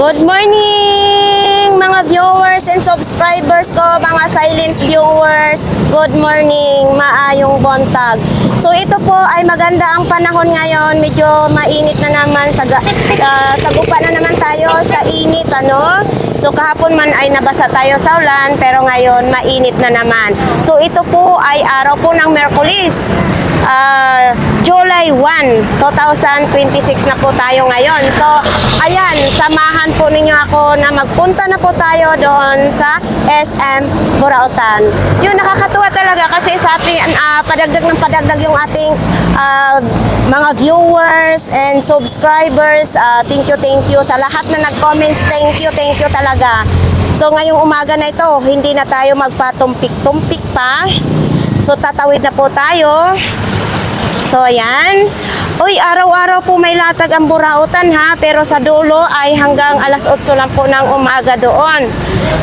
Good morning mga viewers and subscribers ko, mga silent viewers. Good morning, maayong buntag. So ito po ay maganda ang panahon ngayon. Medyo mainit na naman, sagupa na naman tayo sa init, ano? So kahapon man ay nabasa tayo sa ulan, pero ngayon mainit na naman. So ito po ay araw po ng Miyerkules. July 1, 2026 na po tayo ngayon. So, ayan, samahan po ninyo ako na magpunta na po tayo doon sa SM Burautan. Yun, nakakatuwa talaga kasi sa ating padagdag ng padagdag yung ating mga viewers and subscribers. Thank you sa lahat na nag-comments. Thank you talaga. So, ngayong umaga na ito, hindi na tayo magpatumpik-tumpik pa. So, tatawid na po tayo. So, ayan. Uy, araw-araw po may latag ang Burautan ha, pero sa dulo ay hanggang alas 8 lang po ng umaga doon.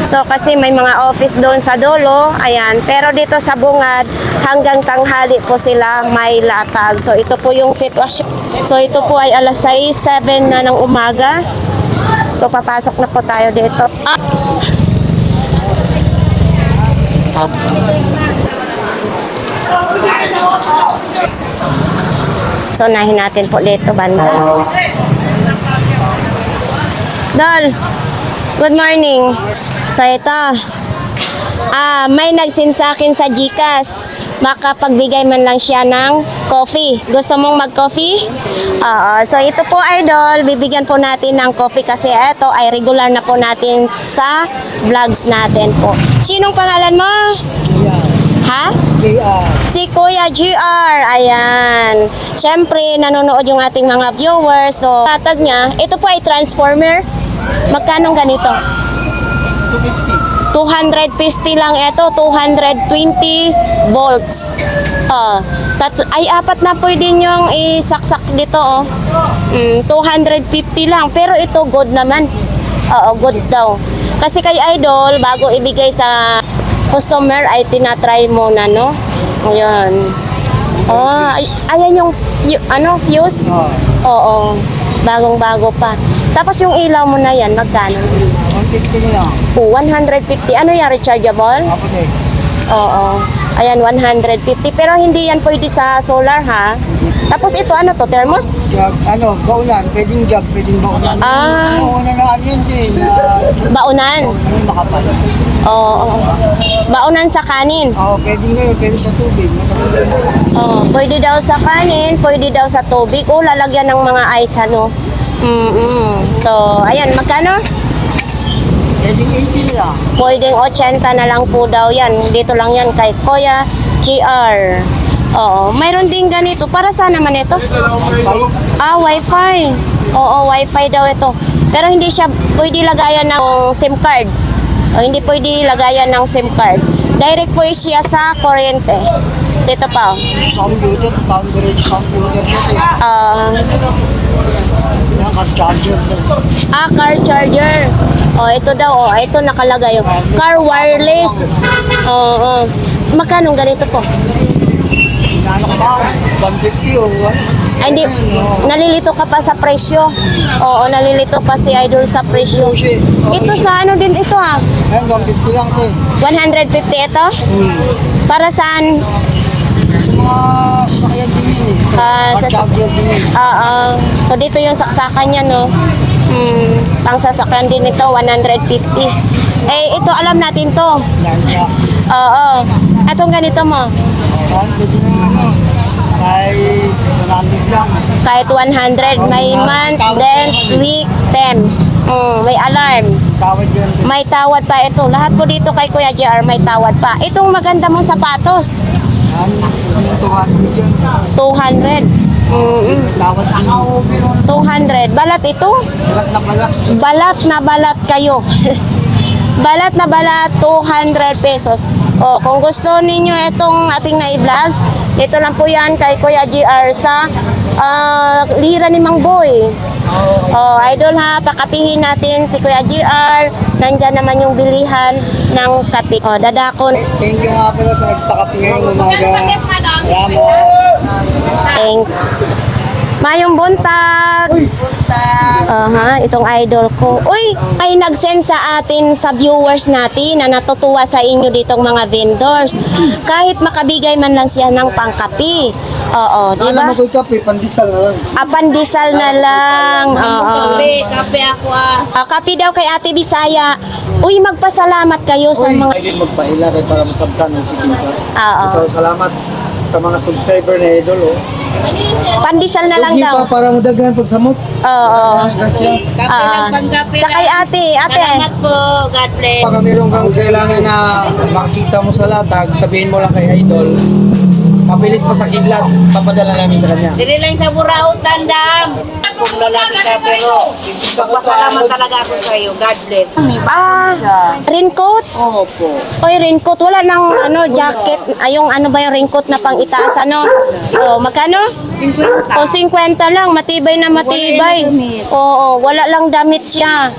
So, kasi may mga office doon sa dulo, ayan. Pero dito sa bungad, hanggang tanghali po sila may latag. So, ito po yung sitwasyon. So, ito po ay alas 6, 7 na ng umaga. So, papasok na po tayo dito. So, nahin natin po dito, banda. Dol, good morning. So, ito. May nagsin sa akin sa GCash. Makapagbigay man lang siya ng coffee. Gusto mong mag-coffee? So, ito po, idol. Bibigyan po natin ng coffee kasi ito ay regular na po natin sa vlogs natin po. Sinong pangalan mo? Ha? Si Kuya GR. Ayan. Siyempre, nanonood yung ating mga viewers. So, tatag niya. Ito po ay transformer. Magkano ganito? 250 lang ito. 220 volts. Ay, apat na pwede niyong isaksak dito. 250 lang. Pero ito, good naman. Oo, good daw. Kasi kay Idol, bago ibigay sa customer ay tinatry muna, no? Ayan. Ayan yung fuse? Oo. Bagong-bago pa. Tapos yung ilaw mo na yan, magkano? 150 lang. 150. Ano yan, rechargeable? Oo. Ayan, 150. Pero hindi yan pwede sa solar, ha? Tapos ito, ano to? Thermos? Jug, baunan. Pwedeng jug, pwedeng baunan. Baunan na yun din. Baunan? Baunan makapal. Oo. Baunan sa kanin? Oo, pwedeng ngayon. Pwede sa tubig. Pwede daw sa kanin, pwede daw sa tubig. Lalagyan ng mga ice, ano? So, ayan, magkano? Pwedeng 80 lang. Pwedeng 80 na lang po daw yan. Dito lang yan kay Kuya GR. Oo, mayroon din ganito. Para saan naman ito? Wi-Fi? Wi-Fi. Oo, Wi-Fi daw ito. Pero hindi siya pwede lagayan ng SIM card. Hindi pwede lagayan ng SIM card. Direct po siya sa kuryente. So, ito pa. Computer, computer nito. Car charger din. Car charger. Ito daw. Ito nakalagay. Car wireless. Oo. Magkano ganito po? Ano ka ba? 150 o 1? Ay, hindi. Nalilito ka pa sa presyo. Oo, nalilito pa si Idol sa presyo. Ito sa ano din ito ha? Ayun, 150 lang ito 150 ito? Para saan? Sa mga sasakyan din yun Car charger din yun. So dito yung saksakan niya, no? Pang sasakyan din ito, 150. Ito alam natin to. Oo. Atong ganito mo? Pwede naman kahit 100 lang. Kahit 100. May month, then week, term. May alarm. Tawad yun din. May tawad pa ito. Lahat po dito kay Kuya JR may tawad pa. Itong maganda mong sapatos. Yan, pwede yung 200 yun. 200. Tawad yun. 200. Balat ito? Balat na balat. Balat na balat kayo. Balat na balat, 200 pesos. Kung gusto ninyo itong ating na-vlogs, ito lang po yan kay Kuya GR sa Lira ni Mang Boy. Idol ha, pakapihin natin si Kuya GR. Nandyan naman yung bilihan ng kape. Dadakon. Thank you nga pala sa nagpakapi ngayong umaga. Salamat. Thank. Mayong buntag. Buntag. Aha, itong idol ko. Uy, ay nag-send sa atin sa viewers natin na natutuwa sa inyo ditong mga vendors. Kahit makabigay man lang siya ng pangkapi. Oo, di ba? Alam mo ko kape, pandisal na lang. Pandesal na lang. Oo. Kape ako ah. Kapi daw kay Ate Bisaya. Uy, magpasalamat kayo sa Uy, mga... ay din magpaila kay para masabtan ng si Kinsa. Oo. Ito, salamat sa mga subscriber ni Idol. Oh. Pandesal na lang Huwag daw. pa para mudaghan pagsamot. Oo. Grasya. Kape lang, pangkape Sa kay Ate. Salamat po. God bless. Baka meron kang kailangan na makita mo sa latag, sabihin mo lang kay Idol. Papilis pa sa kidlat, papadala namin sa kanya. Dili lang sa Buraot, Tandam. Kung lalaki ka pero magpasalamat talaga ako sa iyo. God bless. Raincoat? Opo. Oy, raincoat. Wala nang jacket. Yung ano ba yung raincoat na pang itaas? Magkano? 50. 50 lang. Matibay na matibay. Oo, wala lang damit siya.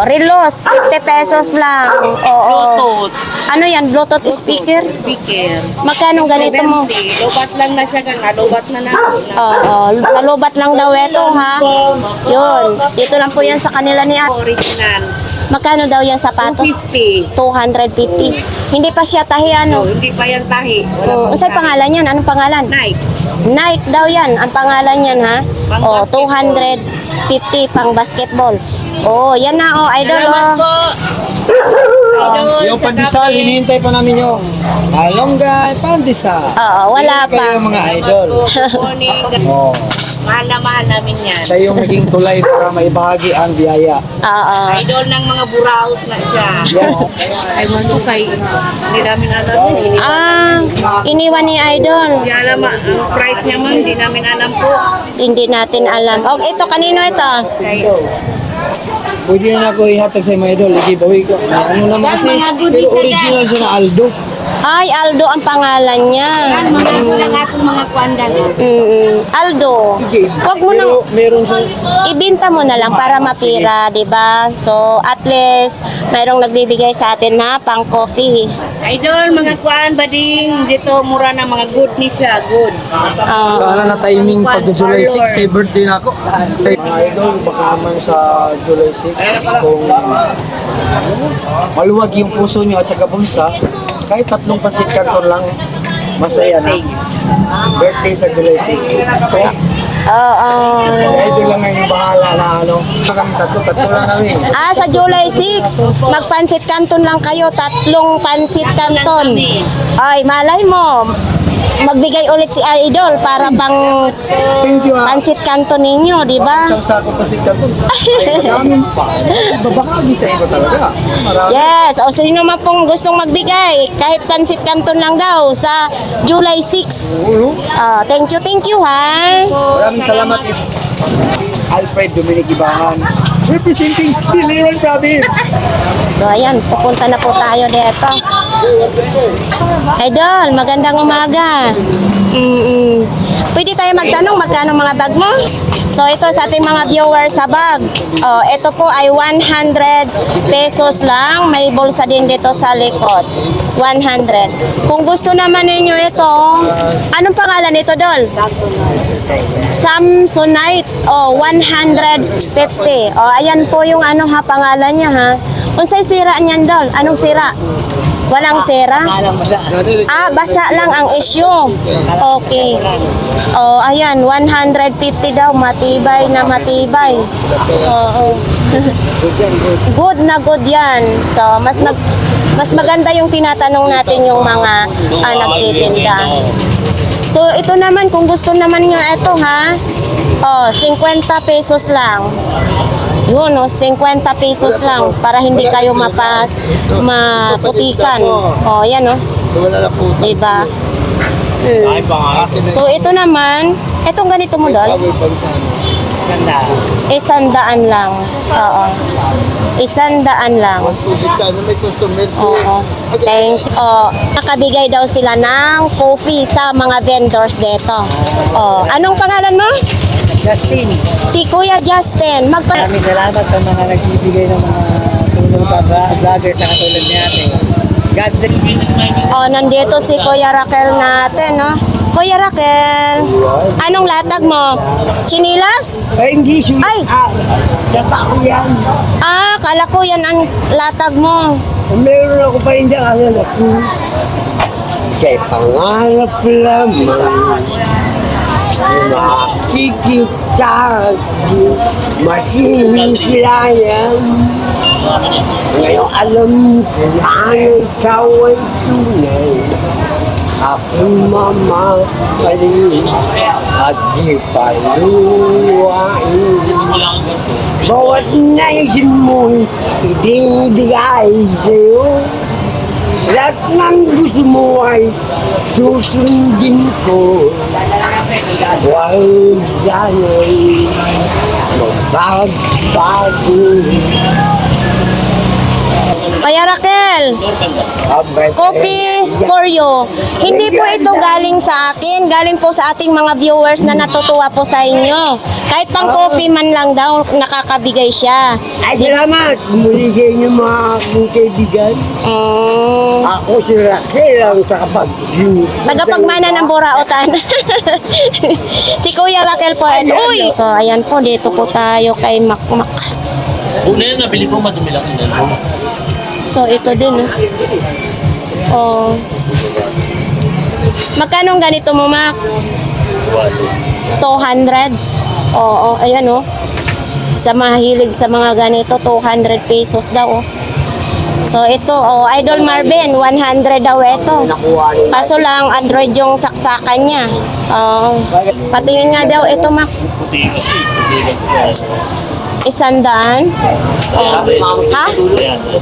Relos, 50 pesos lang. Oo. Bluetooth. Ano yan? Bluetooth speaker? Speaker. Magkano ganito mo? 70. Lubat lang na siya kan. Lubat na na. Oo, nalubat lang daw ito, ha? Yun. Dito lang po yan sa kanila ni Ate. Original. Magkano daw yan sapatos? 250. 250. Hindi pa siya tahi, ano? Hindi pa yan tahi. Wala pang Unsay tahi. pangalan yan? Anong pangalan? Nike. Nike daw yan. Ang pangalan yan, ha? Pang Oh, basketball. 250 pang basketball. Oh, yan na, oh, idol, Salamat oh. po. Idol, Yung sa pandesal, kape. hinihintay pa namin yung malonggay, pandesal. Oo, wala Hindi kayo pa. mga idol. Good morning. Oh, Mahal na mahal namin yan. siya yung naging tulay para maibahagi ang biyaya. Oo. Idol ng mga buraot na siya. Yan. Ay, mo kay hindi namin alam yun. Iniwan ni idol. Hindi alam ang price niya man. Hindi namin alam po. Hindi natin alam. Oh, ito, kanino ito? Kay, Pwede na ako ihatag sa mga idol, i-giveaway ko. Ano naman kasi, mga pero goodies na original siya na Aldo. Ay, Aldo ang pangalan niya. mga lang akong mga kwandan. Aldo. Sige. Wag mo nang Pero meron siyang, ibenta mo na lang para mapira, 'di ba? So, at least mayroong nagbibigay sa atin na pang coffee. Idol, mga kwan, bading. Dito, mura na mga good ni siya. Good. sana na timing pag July 6, kay birthday na ako. Mga idol, baka naman sa July 6, kung maluwag yung puso niyo at saka bulsa, kahit 3 pansit canton lang, masaya na. Birthday sa July 6. Kaya, Oo. si idol lang ang bahala na ano. Kami tatlo lang kami. Sa July 6, magpansit canton lang kayo, 3 pansit canton. Ay, malay mo, magbigay ulit si Idol para pang Thank you, pansit canton ninyo, di ba? Isang sako pansit canton. Ay, madaming pa. Babakagi sa iba talaga. Marami. Yes, o sino man pong gustong magbigay, kahit pansit canton lang daw sa July 6. Ulo. Thank you ha. Maraming salamat. Alfred Dominic Ibangan, representing Biliran Province. So ayan, pupunta na po tayo dito. Idol, magandang umaga. Pwede tayo magtanong magkano mga bag mo? So ito sa ating mga viewers sa bag. Ito po ay 100 pesos lang. May bulsa din dito sa likod. 100. Kung gusto naman ninyo ito, anong pangalan nito, Dol? Samsonite. 150. Ayan po yung ano ha, pangalan niya ha. Unsay sira niyan, Dol? Anong sira? Walang sira? Basa lang ang issue. Okay. Ayan, 150 daw. Matibay na matibay. Oo. Good na good yan. So, mas maganda yung tinatanong natin yung mga nagtitinda. So, ito naman, kung gusto naman nyo ito ha, 50 pesos lang. Yun, 50 pesos lang para hindi kayo maputikan. Yan, Wala na po. diba? So, ito naman, itong ganito mo, Dol, Sanda. 100 lang. Oo. 100 lang. Tubig ka na may customer ko. Oo. Nakabigay daw sila ng coffee sa mga vendors dito. Anong pangalan mo? Justin, Si Kuya Justin. maraming salamat sa mga nagbibigay ng mga tulong sa vlogger sa katulad ni ate. God bless. Nandito si Kuya Raquel natin, no? Kuya Raquel, anong latag mo? Chinilas? Ay, hindi siya. Ay! Data ko yan. Kala ko yan ang latag mo. Meron ako pa hindi alala ko. Kay pangarap lamang makikita masilayang. Ngayon alam ko na ikaw ay tunay. Aking mamahalin at di paluwain. Bawat naisin mo'y ibibigay sa'yo. Lahat ng gusto mo ay susundin ko. Huwag sana'y magbabago. Kuya Raquel, coffee for you. Hindi po ito galing sa akin, galing po sa ating mga viewers na natutuwa po sa inyo. Kahit pang coffee man lang daw, nakakabigay siya. Ay, salamat! Muli sa inyo mga aking kaibigan. Ako si Raquel ang takapag-view. Tagapagmana ng buraotan. Si Kuya Raquel po. Uy! So, ayan po, dito po tayo kay Makmak. Una yan, nabili ko madumi lang yun. So, ito din. Oh. Magkano ang ganito mo, Mak? 200? Oo, ayan oh. Sa mahilig sa mga ganito, 200 pesos daw oh. So, ito, oh, Idol Marvin, 100 daw ito. Kaso lang, Android yung saksakan niya. Oh. Patingin nga daw, ito, Mak. Puti kasi. Puti kasi. 100? Oh. Ha?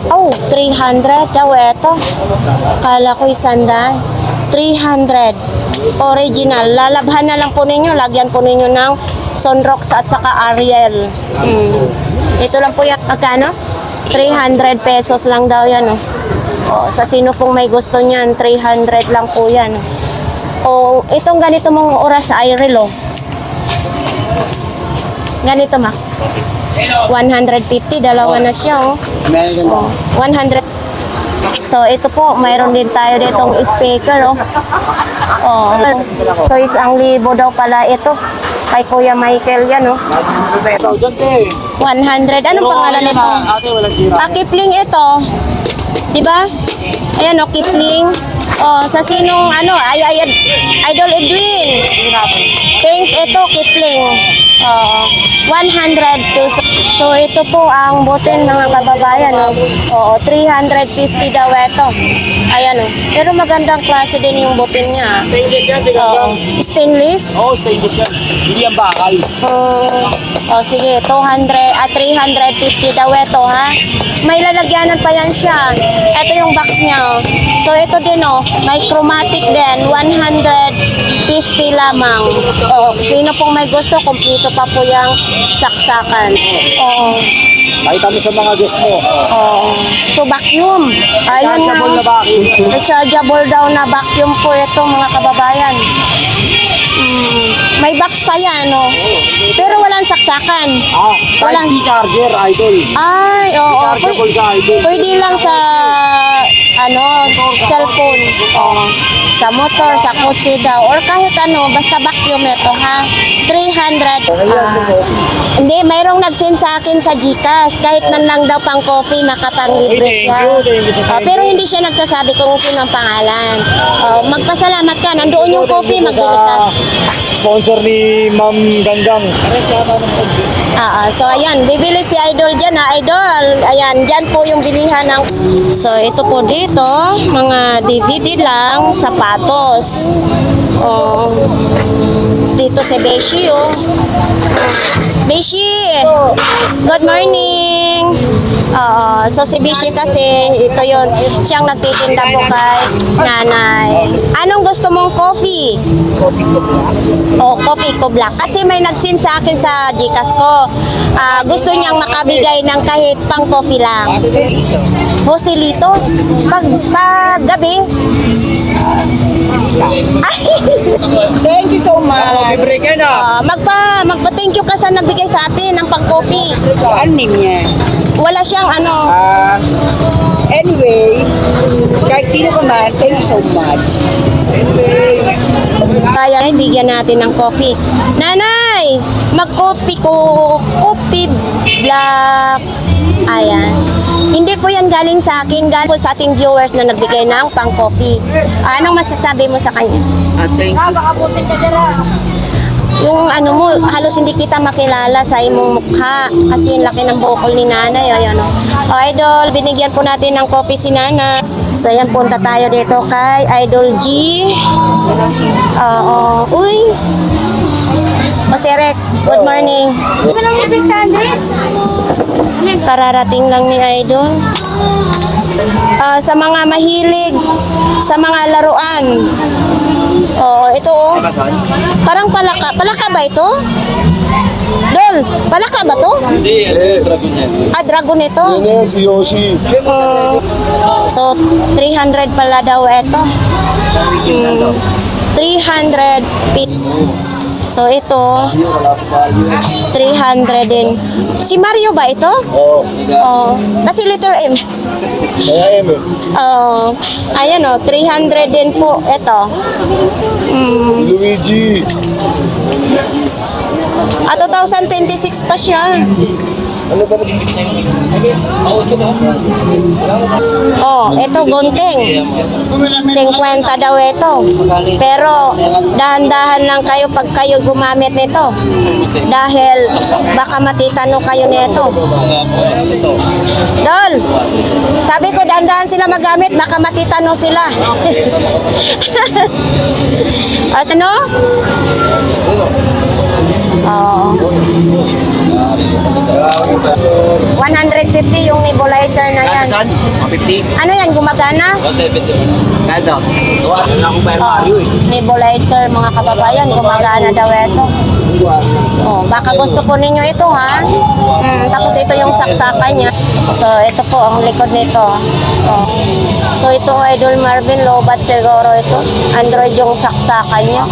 Oh, 300 daw ito. Kala ko 100. 300. Original. Lalabhan na lang po ninyo. Lagyan po ninyo ng Sunrox at saka Ariel. Ito lang po yan. Magkano? 300 pesos lang daw yan. Oh, sa sino pong may gusto niyan, 300 lang po yan. Oh, itong ganito mong oras sa Ariel, oh. Ganito, ma. 150, dalawa na siya, oh. Oh, 100. So, ito po, mayroon din tayo ditong speaker, oh. Oh. So, 1,000 daw pala ito. Kay Kuya Michael yan, oh. 100. Anong pangalan nito? Ate, wala sira. Kipling ito. Di ba? Ayan, oh, Kipling. Oh, sa sinong, Idol Edwin. Pink, ito, Kipling. 100 pesos. So, ito po ang butin mga kababayan. Oo, 350 daw ito. Ayan o. Pero magandang klase din yung butin niya. Stainless yan, Oo. Stainless? Oo, stainless yan. Hindi yan bakal. Sige, 350 daw ito, ha? May lalagyanan pa yan siya. Ito yung box niya, oh. So, ito din, oh. May chromatic din. 150 lamang. Oh, sino pong may gusto, kumpleto pa po yung saksakan. Oo. Nakita mo sa mga guest mo. Oo. So, vacuum. Ayun nga. Rechargeable na vacuum. Rechargeable daw na vacuum po ito, mga kababayan. May box pa yan, no? Pero walang saksakan. Walang... Type-C charger, Idol. Ay, oo. Rechargeable ka, Idol. Pwede lang sa, cellphone. Oo. Sa motor, sa kotse daw. Or kahit basta vacuum ito, ha? 300. Hindi, mayroong nag-send sa akin sa GCash. Kahit man lang daw pang coffee, makapanglibre siya. Thank you sa Pero hindi siya nagsasabi kung sino ang pangalan. Magpasalamat ka. Nandoon yung coffee, magbili ka. Sponsor ni Ma'am Ganggang. So ayan, bibili si Idol dyan, ha, Idol. Ayan, dyan po yung bilihan ng... So ito po dito, mga DVD lang, sapatos. Dito si Beshi, oh. Beshi! Good morning! So si Beshi kasi, ito yon siyang nagtitinda po kay nanay. Anong gusto mong coffee? Coffee ko black. Kasi may nagsin sa akin sa GCash ko. Gusto niyang makabigay ng kahit pang coffee lang. Joselito, pag gabi. Thank you so much. Break yan Magpa-thank you ka sa nagbigay sa atin ng pang coffee. Ano niya? Wala siyang Anyway, kahit sino ka man, thank you so much. Anyway, Kaya ay bigyan natin ng coffee. Nanay, mag-coffee ko. Coffee black. Ayan. Hindi po yan galing sa akin. Galing po sa ating viewers na nagbigay ng pang-coffee. Anong masasabi mo sa kanya? Yung ano mo, halos hindi kita makilala sa imong mukha kasi ang laki ng bukol ni nanay. Ayan, o. Idol, binigyan po natin ng coffee si nanay. So, yan, punta tayo dito kay Idol G. Uy. O, Serek, good morning. Kararating lang ni Idol. Sa mga mahilig, sa mga laruan. Ito oh. Parang palaka. Palaka ba ito? Dol, palaka ba to? Hindi, dragon yan. Dragon ito? Yan si Yoshi. So, 300 pala daw ito. 300 feet. So, ito, 300 din. Si Mario ba ito? Oo. Kasi letter M. Kaya M eh. Ayan o, 300 din po. Ito. Si Luigi. 2026 pa siya. Ano ba Ito gunting. 50 daw ito. Pero dahan-dahan lang kayo pag kayo gumamit nito. Dahil baka matitano kayo nito. Dol, sabi ko dahan-dahan sila magamit, baka matitano sila. Ano? 150 yung nebulizer na yan. 150? Ano yan, gumagana? 170. Kaya wala na akong bayar Mario eh. Nebulizer, mga kababayan, gumagana daw ito. Baka gusto po ninyo ito ha. Tapos ito yung saksakan niya. So ito po ang likod nito. So ito Idol Marvin, lobat siguro ito. Android yung saksakan niya.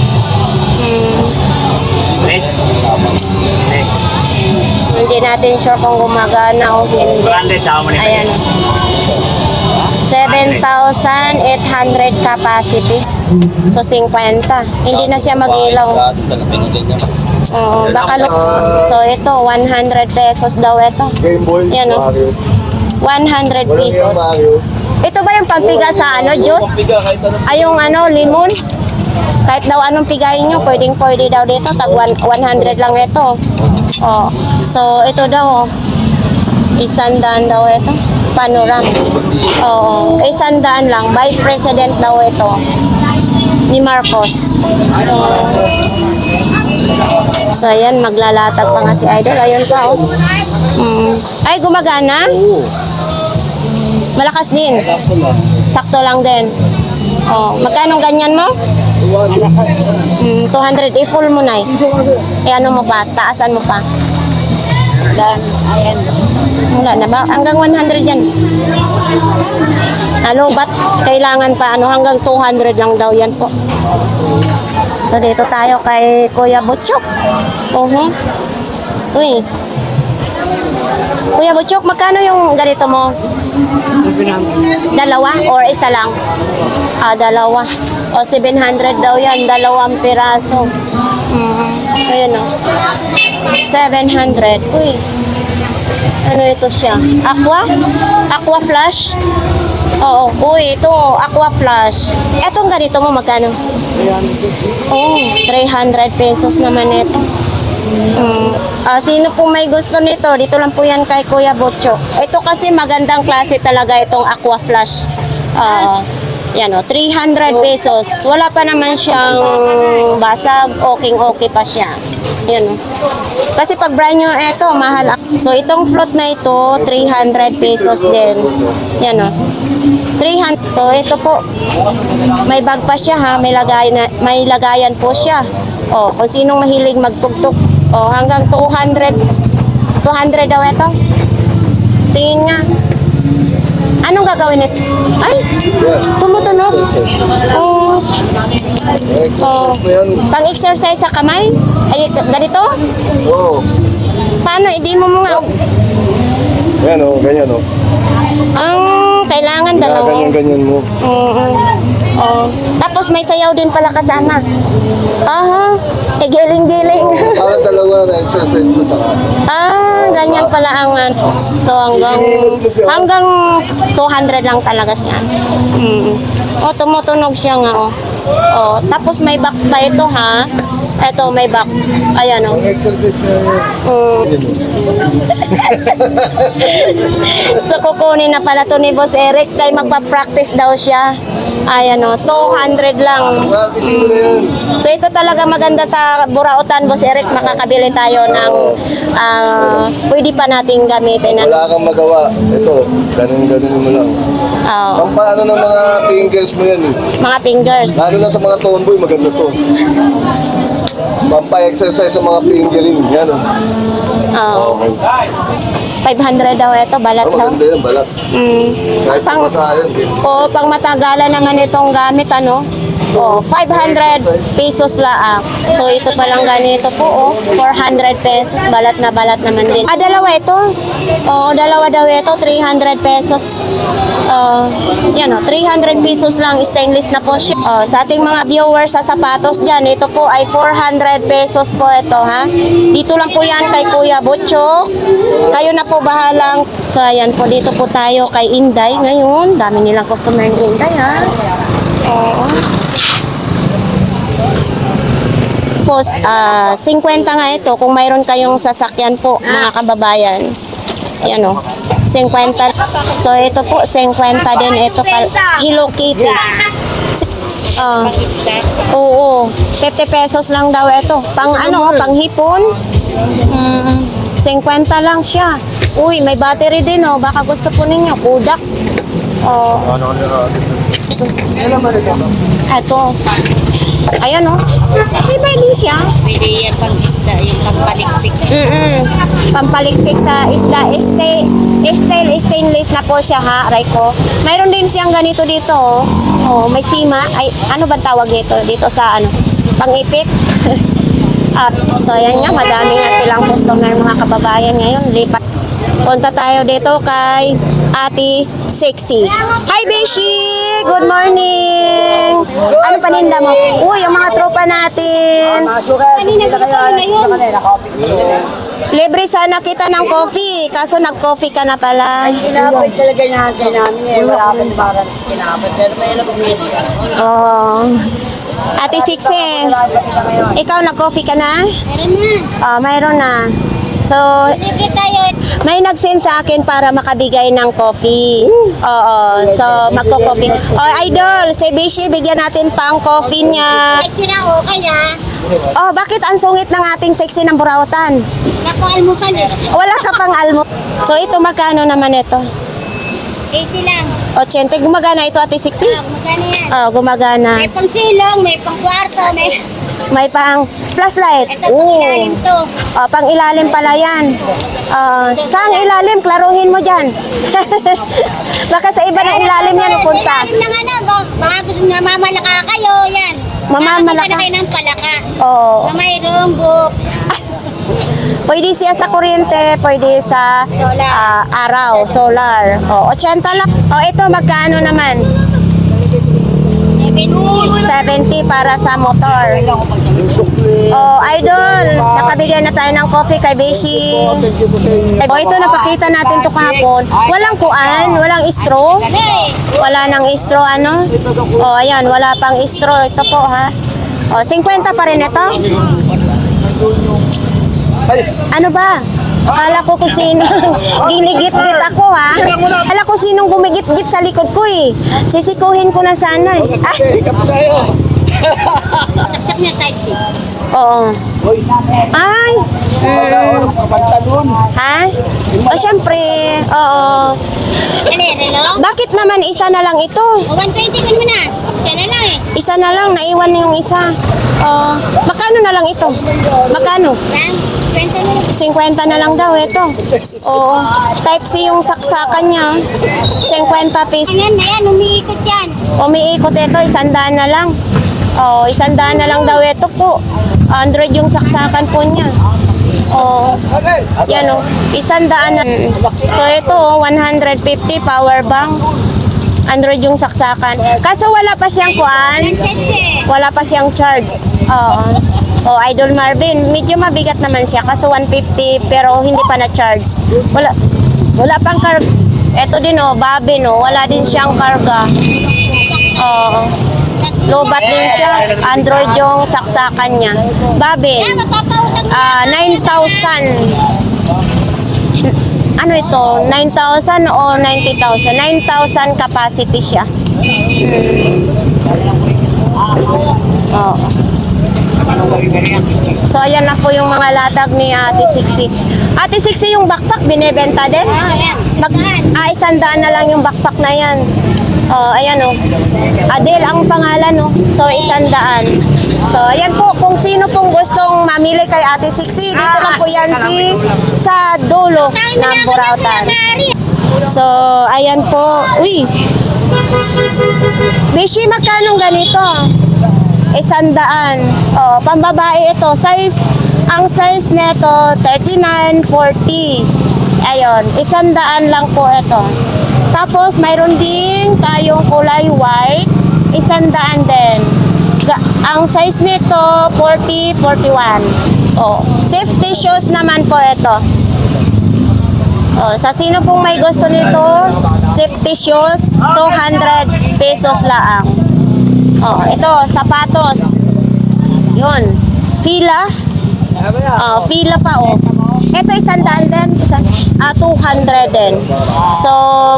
Hindi natin sure kung gumagana o hindi. Ayan. 7,800 capacity. So 50. Hindi na siya mag-ilaw. So ito 100 pesos daw ito. Game Boy, Yan, oh. Mario. 100 Walang pesos. yan, Mario. Ito ba yung pampiga sa juice? Ay yung limon? Kahit daw anong pigayin nyo, pwede daw dito. Tag 100 lang ito. So ito daw, 100 daw ito. Panorama. 100 lang. Vice President daw ito. Ni Marcos. So ayan, maglalatag pa nga si Idol. Ayun pa Ay, gumagana? Malakas din. Sakto lang din. Magkano ganyan mo? 200. I-full mo na ano mo pa? Taasan mo pa? Wala na ba? Hanggang 100 yan. Ba't kailangan pa hanggang 200 lang daw yan po. So dito tayo kay Kuya Butchok. Uy. Kuya Butchok, magkano yung ganito mo? Dalawa or isa lang? Dalawa. 700 daw yan, 2 piraso. Ayun 700. Uy. Ano ito siya? Aqua Flash? Uy, ito, Aqua Flash. Etong ganito mo, magkano? 300 pesos naman ito. Sino po may gusto nito? Dito lang po yan kay Kuya Butchok. Ito kasi magandang klase talaga itong Aqua Flash. 300 pesos. Wala pa naman siyang basag. Okay pa siya. Kasi pag brand new ito, mahal. So itong float na ito, 300 pesos din. 300. So ito po, may bag pa siya ha. May lagayan po siya. Kung sinong mahilig magtugtog. Hanggang 200. 200 daw ito. Tingin nga. Anong gagawin nito? Ay, tumutunog. Pang-exercise sa kamay? Ay, ganito? Oo. Paano? Hindi mo nga. Yan ganyan Ang kailangan dalawa. Ganyan mo. Oh. Tapos may sayaw din pala kasama. Aha. Giling-giling. Para dalawa na exercise mo Ganyan pala ang so hanggang 200 lang talaga siya. Oh, tumutunog siya nga oh. Oh, tapos may box pa ito ha. Ito may box. Ayan oh. Exercise mo So kukunin na pala to ni Boss Eric kay magpa-practice daw siya. Ayan o, 200 lang. Practicing mo na yan. So ito talaga maganda sa Burautan, Boss Eric. Makakabili tayo ng pwede pa nating gamitin. Wala kang magawa. Ito, ganun mo lang. Pampaano ng mga fingers mo yan eh. Mga fingers. Lalo na sa mga tomboy, maganda to. Pampa-exercise sa mga fingering. Yan oh. Okay. 500 daw ito, balat daw. Maganda yan, balat. Kahit Pang- masayan. Pang matagalan naman itong gamit, ano? 500 pesos lang. So ito pa lang ganito po, 400 pesos. Balat naman din. Dalawa ito. Dalawa daw ito, 300 pesos. Yan 300 pesos lang, stainless na po siya. Sa ating mga viewers sa sapatos dyan, ito po ay 400 pesos po ito, ha? Dito lang po yan kay Kuya Butchok. Kayo na po bahalang. So ayan po, dito po tayo kay Inday ngayon. Dami nilang customer ng Inday, ha? Oo. Po, 50 nga ito kung mayroon kayong sasakyan po, mga kababayan. Ayan o, 50. So ito po, 50 din. Ito Hello Kitty. Oo, 50 pesos lang daw ito. Pang pang hipon. 50 lang siya. Uy, may battery din oh. Baka gusto po ninyo. Kodak. Ito. Ayan oh. Iba din siya. Pwede yan pang isda, yung pangpalikpik. Pampalikpik sa isda. Stainless na po siya ha, Raiko. Mayroon din siyang ganito dito oh. May sima. Ay, ano ba tawag nito? Dito sa pangipit. So ayan nga, madami nga silang customer mga kababayan ngayon. Lipat. Punta tayo dito kay Ate Sexy. Hi Beshi! Good morning! Ano paninda mo? Uy, yung mga tropa natin. Kanina ba na yun? Libre sana kita ng coffee. Kaso nag-coffee ka na pala. Kinapit talaga natin namin eh. Wala akong parang kinapit. Pero may alam Oo. Ate Sexy, ikaw nag-coffee ka na? Meron na. Mayroon na. So, Libre tayo. may nag-send sa akin para makabigay ng coffee. Oo. So, magko-coffee. Idol, si Bishi, bigyan natin pa ang coffee niya. Kahit sila okay Bakit ang sungit ng ating sexy ng Burautan? Naku, almusal eh. Wala ka pang almo. So, ito magkano naman ito? 80 lang. 80. Gumagana ito, Ate Sexy? Magkano yan? Gumagana. May pang silong, may pang kwarto, may... May pang flashlight. Ito pang ilalim to. Pang ilalim pala yan. Saan ilalim? Klaruhin mo dyan. Baka sa iba ng ilalim yan pupunta. Ilalim ng baka gusto na mamalaka kayo, yan. Mamamalaka? Makapunta na kayo ng palaka. Oo. Na mayroong book. Pwede siya sa kuryente, pwede sa araw, solar. 80 lang. Ito magkano naman? 70 para sa motor. Idol, nakabigay na tayo ng coffee kay Beshi. Ito napakita natin to kahapon. Walang kuan, walang straw. Wala nang straw ayan, wala pang straw. Ito po ha. 50 pa rin ito. Ano ba? Akala ko kung sino. Ginigit-git ako ha. Akala ko sinong gumigit-git sa likod ko eh. Sisikuhin ko na sana eh. Saksak niya type C. Oo. Ay! Ha? Siyempre. Oo. Relo? Bakit naman isa na lang ito? 120 ko naman na. Siya na lang eh. Isa na lang, naiwan yung isa. Magkano na lang ito? Magkano? Lang, 20 na lang. 50 na lang daw ito. Oo. Type C yung saksakan niya. 50 pesos. Ayan, umiikot yan. Umiikot ito, 100 na lang. 100 na lang daw ito po. 100 yung saksakan po niya. Yan 100 na. So ito 150 power bank. Android yung saksakan. Kaso wala pa siyang kuan. Wala pa siyang charge. Oo. Oh, Idol Marvin, medyo mabigat naman siya. Kaso 150 pero hindi pa na-charge. Wala pang carga. Ito din oh, Babe no, wala din siyang karga. Oo. Lobat din siya. Android yung saksakan niya. Babe, 9,000. Ano ito? 9,000 o 90,000? 9,000 capacity siya. Oo. So, ayan na po yung mga latag ni Ate Sixi. Ate Sixi, yung backpack, binibenta din? $100 na lang yung backpack na yan. Oh, ayan oh. Adele ang pangalan oh. So, $100. So, ayan po. Kung sino pong gustong mamili kay Ate Sixi, dito lang po yan sa dulo ng Burautan. So, ayan po. Uy! Bishi, magkano ganito? 100. Oh, pambabae ito. Ang size nito 39, 40. Ayun, 100 lang po ito. Tapos mayroon din tayong kulay white, 100 din. Ang size nito 40, 41. Oh, safety shoes naman po ito. Oh, sa sino pong may gusto nito, safety shoes, 200 pesos lang. Oh, ito, sapatos. Yun. Fila. Oh, fila pa oh. Ito 100 din, 200 din. So,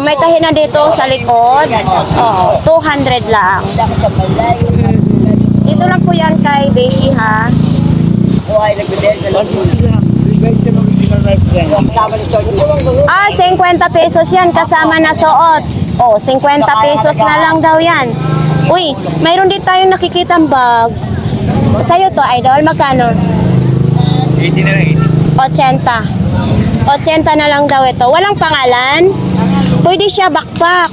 may tahinan dito sa likod. Oh, 200 lang. Dito lang po yan kay Beshi ha. 50 pesos yan kasama na suot. Oh, 50 pesos na lang daw yan. Uy, mayroon din tayong nakikitang bag. Sa'yo to, Idol, magkano? 80 na lang daw ito. Walang pangalan. Pwede siya backpack.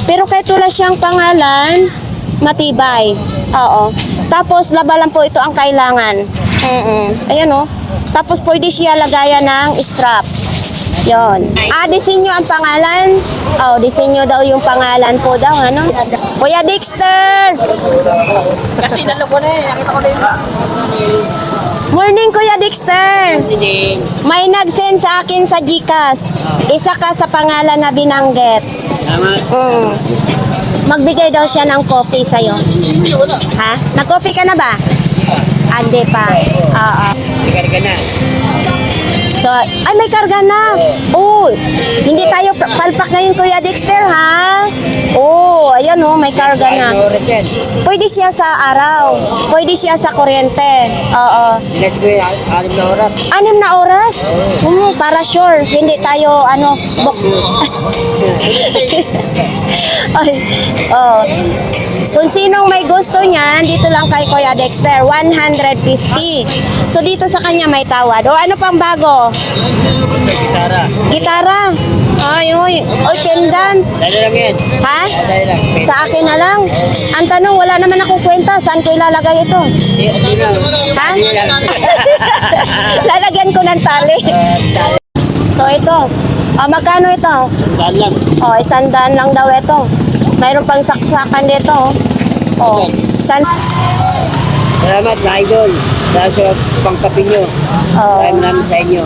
Pero kahit wala siyang pangalan, matibay. Oo. Tapos, laba lang po ito ang kailangan. Ayan o. Tapos, pwede siya lagayan ng strap. Yon. Disenyo ang pangalan. Oh, disenyo daw yung pangalan po daw, ano? Kuya Dexter! Kasi nalog ko na eh. Nakita ko na yun. Morning, Kuya Dexter! May nag-send sa akin sa GCash. Isa ka sa pangalan na binanggit. Magbigay daw siya ng coffee sa'yo. Ha? Nag-coffee ka na ba? Ande pa. Oo. So, ay may karga na. Oh, hindi tayo palpak ngayon, Kuya Dexter, ha? Oh, ayan oh, may karga na. Pwede siya sa araw. Pwede siya sa kuryente. Oo. 6 na oras. 6 na oras? Para sure, hindi tayo, ay, oh. Kung sinong may gusto niyan, dito lang kay Kuya Dexter, 150. So, dito sa kanya may tawad. O, ano pang bago? Gitara. Ay, oy, pendant. Dali lang yan. Ha? Dali lang. Sa akin na lang. Ang tanong, wala naman akong kwenta. Saan ko ilalagay ito? Ha? Lalagyan ko ng tali. So, ito. Magkano ito? Dali lang. 100 lang daw ito. Mayroon pang saksakan dito. Salamat, Idol. Dahil sa pangkapi nyo. Time namin sa inyo.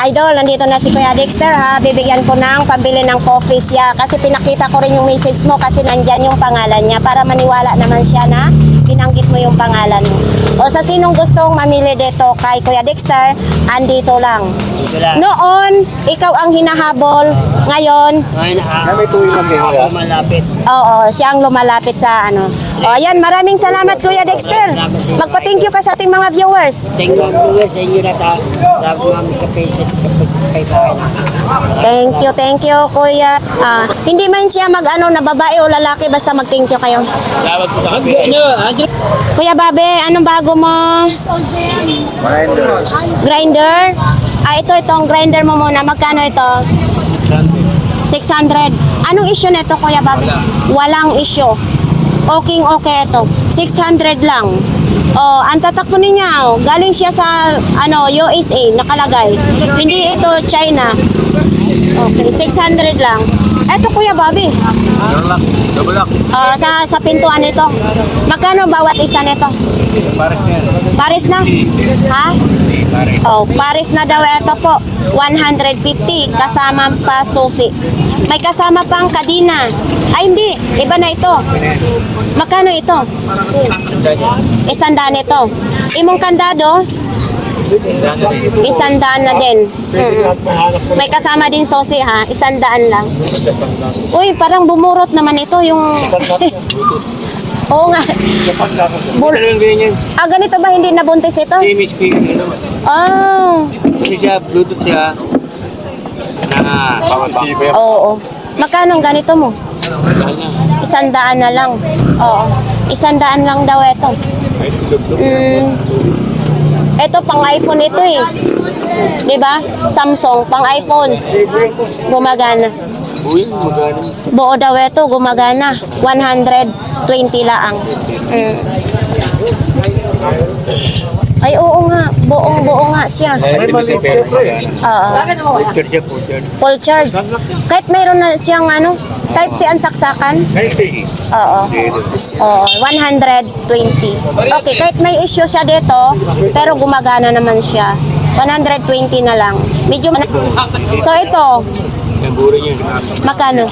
Idol, nandito na si Kuya Dexter ha. Bibigyan ko ng pambili ng coffee siya. Kasi pinakita ko rin yung message mo kasi nandyan yung pangalan niya. Para maniwala naman siya na binanggit mo yung pangalan mo. O sa sinong gustong mamili dito kay Kuya Dexter, andito lang. Noon, ikaw ang hinahabol. Ngayon, May tuwing mag malapit. oo, siya ang lumalapit sa ano. O ayan, maraming salamat Kuya Dexter. Magpa-thank you ka sa ating mga viewers. Thank you po sa inyo na tapos namin kapisit kay bahay. Thank you Kuya. Hindi man siya mag-ano na babae o lalaki, basta mag-thank you kayo. Tawag ko sa kanya. Kuya Babe, anong bago mo? Grinder? Itong grinder mo muna. Magkano ito? 600. Anong issue nito, Kuya Babe? Walang issue. Okay ito. 600 lang. Oh, ang tatak po niya, galing siya sa USA, nakalagay. Hindi ito China. Okay, 600 lang. Eto Kuya Bobby. Meron lang. Double lock. Sa pintuan nito. Magkano bawat isa nito? Parang yan. Paris na? Ha? Oh, Paris na daw ito po. 150 kasama pa susi. May kasama pang kadina. Ay hindi, iba na ito. Magkano ito? Isandaan ito. Imong kandado? Isandaan na din. May kasama din susi ha. Isandaan lang. Uy, parang bumurot naman ito yung... Oo nga. Ganito ba hindi nabuntis ito? Semi speaker naman. Hindi siya, Bluetooth siya. Na pamantibay. Oo. Magkano ang ganito mo? Isandaan na lang. Oo. Isandaan lang daw ito. Ito pang iPhone ito eh. 'Di ba? Samsung pang iPhone. Gumagana. Uy, magana. Buo daw ito gumagana. 120 lang. Ay oo nga, buong-buo nga siya. Pero magana. Oo. Full charge siya, full charge. Full charge. Kahit mayroon na siyang ano, type C ang saksakan. Oo. Oo, 120. Okay, kahit may issue siya dito, pero gumagana naman siya. 120 na lang. Medyo So ito, Nagburin yun. magkano?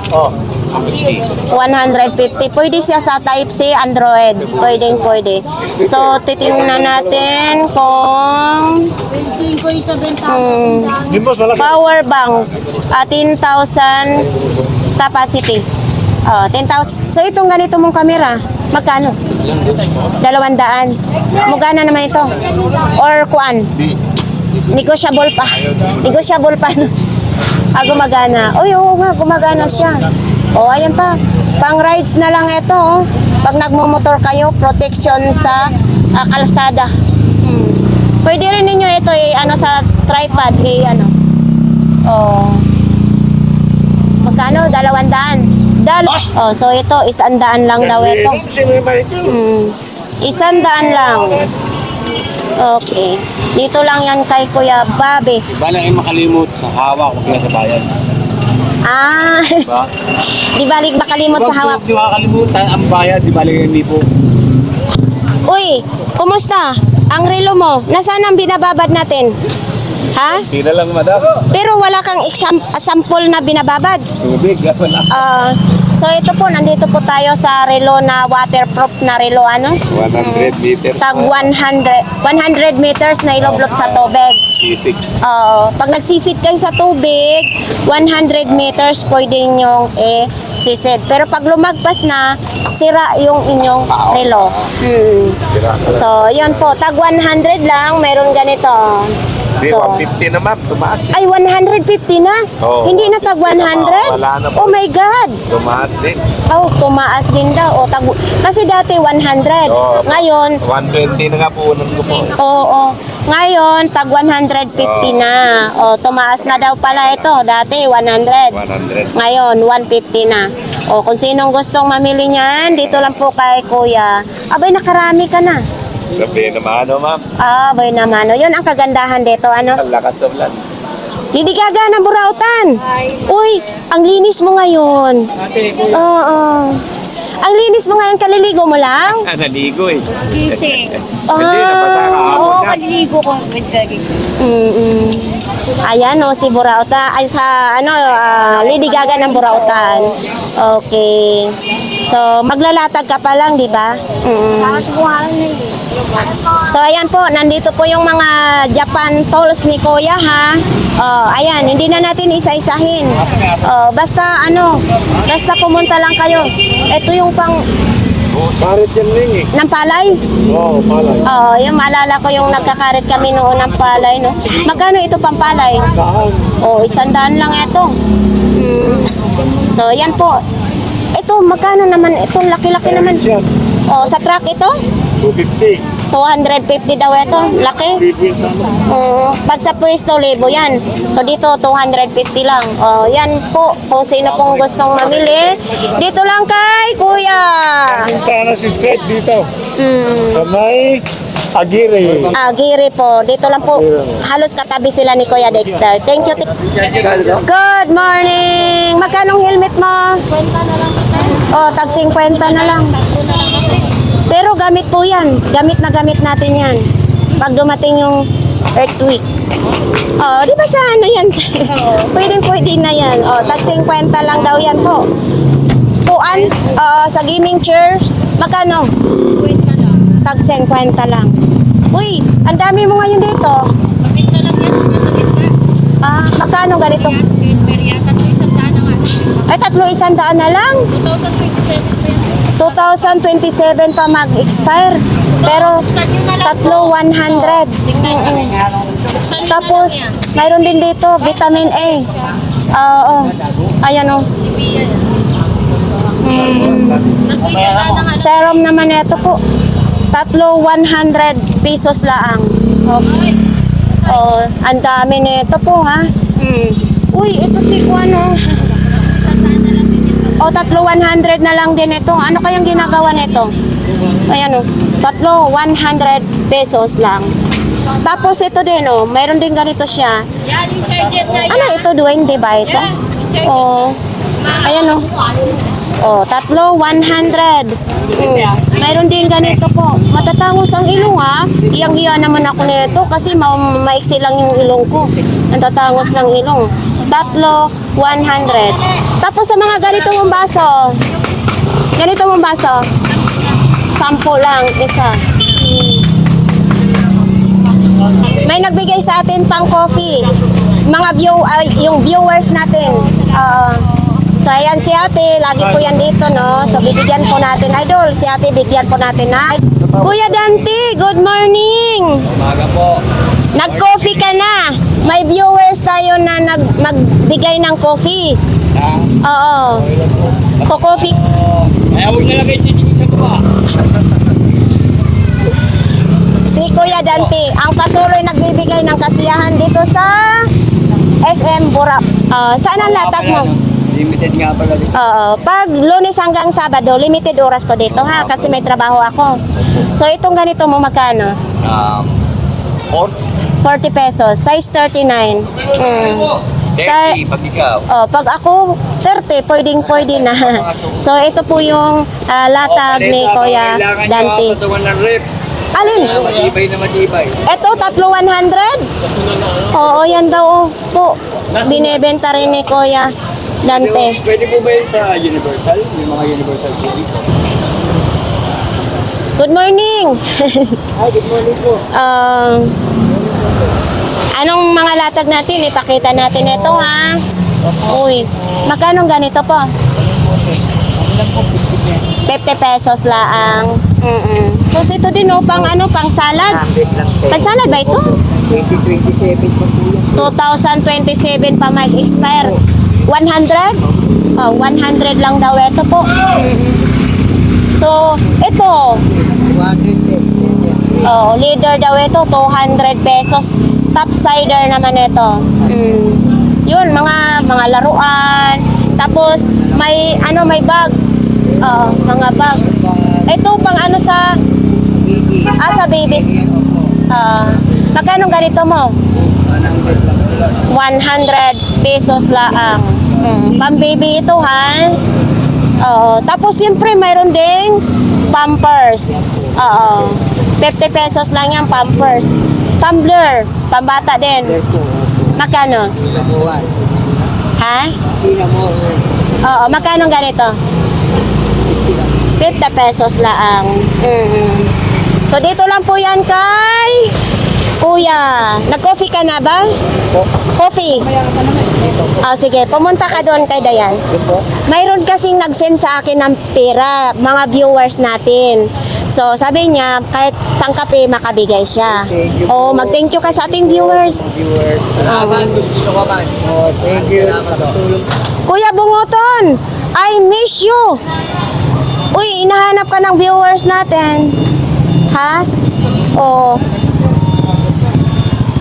150. Pwede siya sa type C Android. Pwede. So titingnan natin kung power bank 10,000 capacity. 10,000. So itong ganito mong camera, magkano? 200. Magkano naman ito? Or kuan? Negotiable pa. Negotiable pa. Gumagana. Uy, oo nga, gumagana siya. Ayan pa. Pang rides na lang ito. Pag nagmumotor kayo, protection sa kalsada. Pwede rin ninyo ito sa tripod. Magkano? 200. So ito, 100 lang daw ito. 100 lang. Okay. Dito lang yan kay Kuya Bobby. Bala ay makalimot sa hawak o kaya sa bayan. Diba? Di balik makalimot sa hawak. Di makakalimutan ang bayad, di balik yung lipo. Uy, kumusta? Ang relo mo, nasaan ang binababad natin? Ha? Hindi na lang, madam. Pero wala kang sample na binababad. Tubig, wala. So ito po, nandito po tayo sa relo na waterproof na relo, 100 meters. Tag 100 meters na iloblop sa tubig. Sisig. Pag nagsisid kayo sa tubig, 100 meters pwede nyong sisid. Pero pag lumagpas na, sira yung inyong relo. So, yun po. Tag 100 lang, meron ganito. Di, 150 na ma'am, tumaas. Ay, 150 na? Oo. Hindi na tag 100? Wala na po. Oh my God! Tumaas din. Tumaas din daw. Kasi dati 100. Oo. Ngayon, 120 na nga po unang ko po. oo. Ngayon, tag 150 na. Tumaas na daw pala ito. Dati 100. 100. Ngayon, 150 na. Kung sinong gustong mamili niyan, dito lang po kay Kuya. Abay, nakarami ka na. Sabi naman, ma'am. Abay naman. Yun ang kagandahan dito. Ang lakas sa vlog. Hindi gaga ng burautan. Uy, ang linis mo ngayon. Oo. Ang linis mo ngayon, kaliligo mo lang? Naligo eh. Gising. Hindi, napasa kahapon Oo, na. kaliligo ko. Ayan si Burautan. Ay sa Lady Gaga ng Burautan. Okay. So, maglalatag ka pa lang, di ba? So, ayan po. Nandito po yung mga Japan tools ni Kuya, ha? Ayan, hindi na natin isa-isahin. Basta pumunta lang kayo. Ito yung pang Karit yan rin eh. ng palay. Oo, palay. Yung maalala ko yung nagkakarit kami noon ng palay, no? Magkano ito pang palay? Daan. 100 lang ito. So, yan po. Ito, magkano naman? Ito, laki-laki naman. Siya, Sa truck ito? 250. 250 daw ito. Laki. Bibili sa ano. Pag sa pwesto, 1,000 yan. So, dito, 250 lang. Yan po. Kung sino pong gustong mamili, dito lang kay Kuya. Punta na si straight dito. Sa may Agiri. Giri po. Dito lang po. Halos katabi sila ni Kuya Dexter. Thank you. Good morning. Magkanong helmet mo? 50 na lang kita. Oh, tag 50 na lang. Tatlo na lang kasi. Pero gamit po yan. Gamit na gamit natin yan. Pag dumating yung earthquake. Oh, di ba sa ano yan? Pwede na yan. Oh, tag 50 lang daw yan po. Puan, sa gaming chairs, magkano? 50 lang. Tag 50 lang. Uy, ang dami mo ngayon dito. Mabinta lang yan. Nasa gitna. Magkano ganito? Yan, Merian. Tatlo isang daan na nga. Ay, 300 na lang. 2027 pa yan. 2027 pa mag-expire. Pero, Buksan nyo na lang tatlo po. 100. Tingnan nyo. Buksan nyo Tapos, na lang yan. mayroon din dito, vitamin A. Oo. Ayan o. Stevia yan. Tatlo isang daan na nga. Serum naman ito po. Tatlo 100 pesos lang. Ay, Oh, ang dami nito po ha. Uy, ito si Kuano. isang daan na lang din yan. O, tatlo 100 na lang din ito. Ano kayang ginagawa nito? Ayan o. Tatlo 100 pesos lang. Tapos ito din o. Mayroon din ganito siya. Yan, yung charger na yan. Ano ito? Duwende ba ito? Yan, yung charger. O. Ayan o. O, tatlo 100. Mayroon din ganito po. Matatangos ang ilong ha. Iyang-iya naman ako nito kasi maiksi lang yung ilong ko. Ang tatangos ng ilong. Tatlo 100. Tapos sa mga ganito mong baso. Ganito mong baso. 10 lang isa. May nagbigay sa atin pang coffee. Mga yung viewers natin. So ayan si ate, lagi po yan dito no. So bibigyan po natin, idol, si ate bigyan po natin na. Kuya Dante, good morning. Umaga po. Nag-coffee ka na. May viewers tayo na magbigay ng coffee. Oo. Po-coffee. Kaya huwag na lang kayo titingin sa baba. Si Kuya Dante, ang patuloy nagbibigay ng kasiyahan dito sa SM Burap. Saan ang latag mo? Limited nga pala dito. Pag Lunes hanggang Sabado, limited oras ko dito ha, kasi may trabaho ako. So itong ganito mo magkano? 40 pesos, size 39. Pag ikaw. Pag ako 30, pwede na. So ito po yung latag ni Kuya Dante. Katawan ng rep. Alin? Matibay na matibay. Ito, tatlo 100? Oo, yan daw po. Binebenta rin ni Kuya Dante. Pwede po ba yun sa Universal? Yung mga Universal TV? Good morning! Hi, good morning po. Anong mga latag natin? Ipakita natin ito ha. Uy, magkano ganito po? 50 pesos lang. So ito din oh, pang pang salad. Pang salad ba ito? 2027 pa po yan. 2027 pa mag-expire. 100? 100 lang daw ito po. So, ito. Leader daw ito, 200 pesos. Top cider naman ito. Yun, mga laruan. Tapos, may bag. Mga bag. Ito, pang sa babies. Magkano ganito mo? 100 pesos lang. Pang baby ito ha. Tapos siyempre mayroon ding Pampers. 50 pesos lang yung Pampers. Tumbler, pambata din. Magkano? Ha? Magkano ganito? 50 pesos lang. So dito lang po yan kay Kuya. Nag-coffee ka na ba? Coffee? Sige, pumunta ka doon kay Dayan. Mayroon kasing nag-send sa akin ng pera, mga viewers natin. So, sabi niya, kahit pangkape, makabigay siya. Mag-thank you ka sa ating viewers. Salamat kung sino ka man. Thank you. Kuya Bunguton, I miss you. Uy, inahanap ka ng viewers natin. Ha?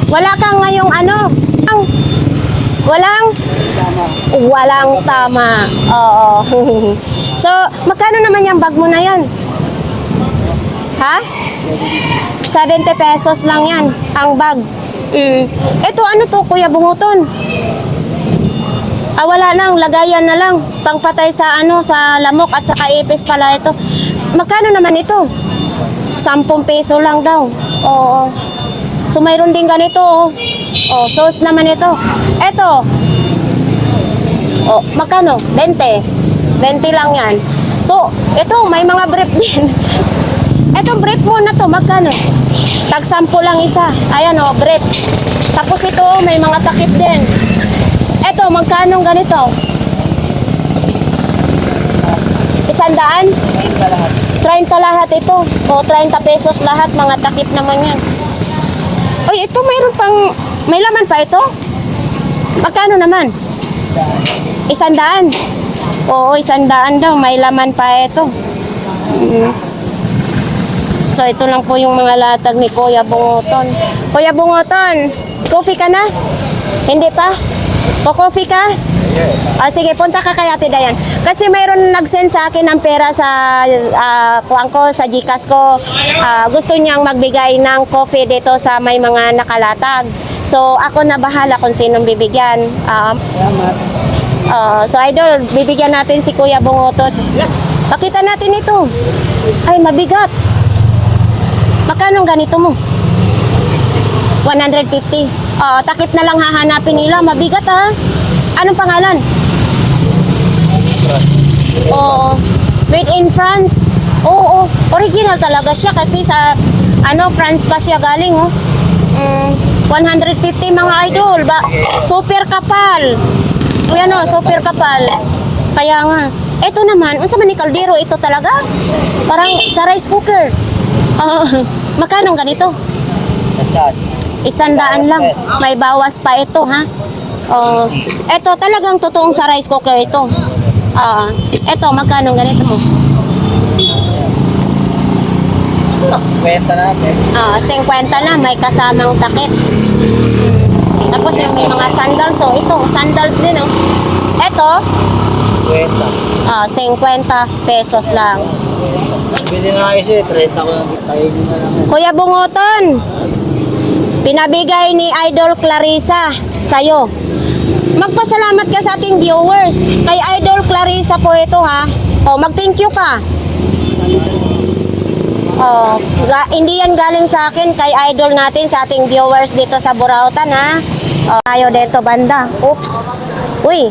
Wala kang ngayong Walang tama. Oo. So, magkano naman yung bag mo na yan? Ha? 70 pesos lang yan, ang bag. Ito, ano to, Kuya Bunguton? Wala lang, lagayan na lang. Pangpatay sa sa lamok at saka ipis pala ito. Magkano naman ito? 10 peso lang daw. Oo. So mayroon din ganito. Oh, sauce naman ito. Ito. Oh, magkano? 20. 20 lang yan. So, ito, may mga brief din. Ito, brief mo na to. Magkano? Tag 10 lang isa. Ayan oh, brief. Tapos ito, may mga takip din. Ito, magkano ganito? 100? 30 lahat ito. O, 30 pesos lahat. Mga takip naman yan. Uy, ito mayroon pang... May laman pa ito? Magkano naman? 100? Oo, 100 daw. May laman pa ito. So, ito lang po yung mga latag ni Kuya Bunguton. Kuya Bunguton, coffee ka na? Hindi pa? Coffee ka? Sige, punta ka kay Ate Dayan. Kasi mayroon nag-send sa akin ng pera sa kuwang ko, sa Gcash ko. Gusto niyang magbigay ng coffee dito sa may mga nakalatag. So, ako na bahala kung sinong bibigyan. So, Idol, bibigyan natin si Kuya Bunguton. Pakita natin ito. Ay, mabigat. Magkano ganito mo? 150. Takip na lang hahanapin nila. Mabigat ha. Anong pangalan? Made in France. Oo, original talaga siya kasi sa France pa siya galing 150 mga idol ba. Super kapal. Yan super kapal. Kaya nga. Ito naman, unsa man ni kaldero ito talaga? Parang sa rice cooker. Magkano ganito? 100 lang. May bawas pa ito, ha? Ito talagang totoong sa rice cooker ito. Ito, magkano ganito mo? 50 na, 50 na, may kasamang takip. Tapos yung may mga sandals, ito, sandals din, Ito, 50 pesos lang. Bili na kayo siya, 30 ko lang. Tayo na lang. Kuya Bunguton, pinabigay ni Idol Clarissa sa'yo. Magpasalamat ka sa ating viewers. Kay Idol Clarissa po ito, ha. Mag-thank you ka. Hindi yan galing sa akin, kay Idol natin, sa ating viewers dito sa Burautan, ha. Tayo dito banda. Oops. Uy,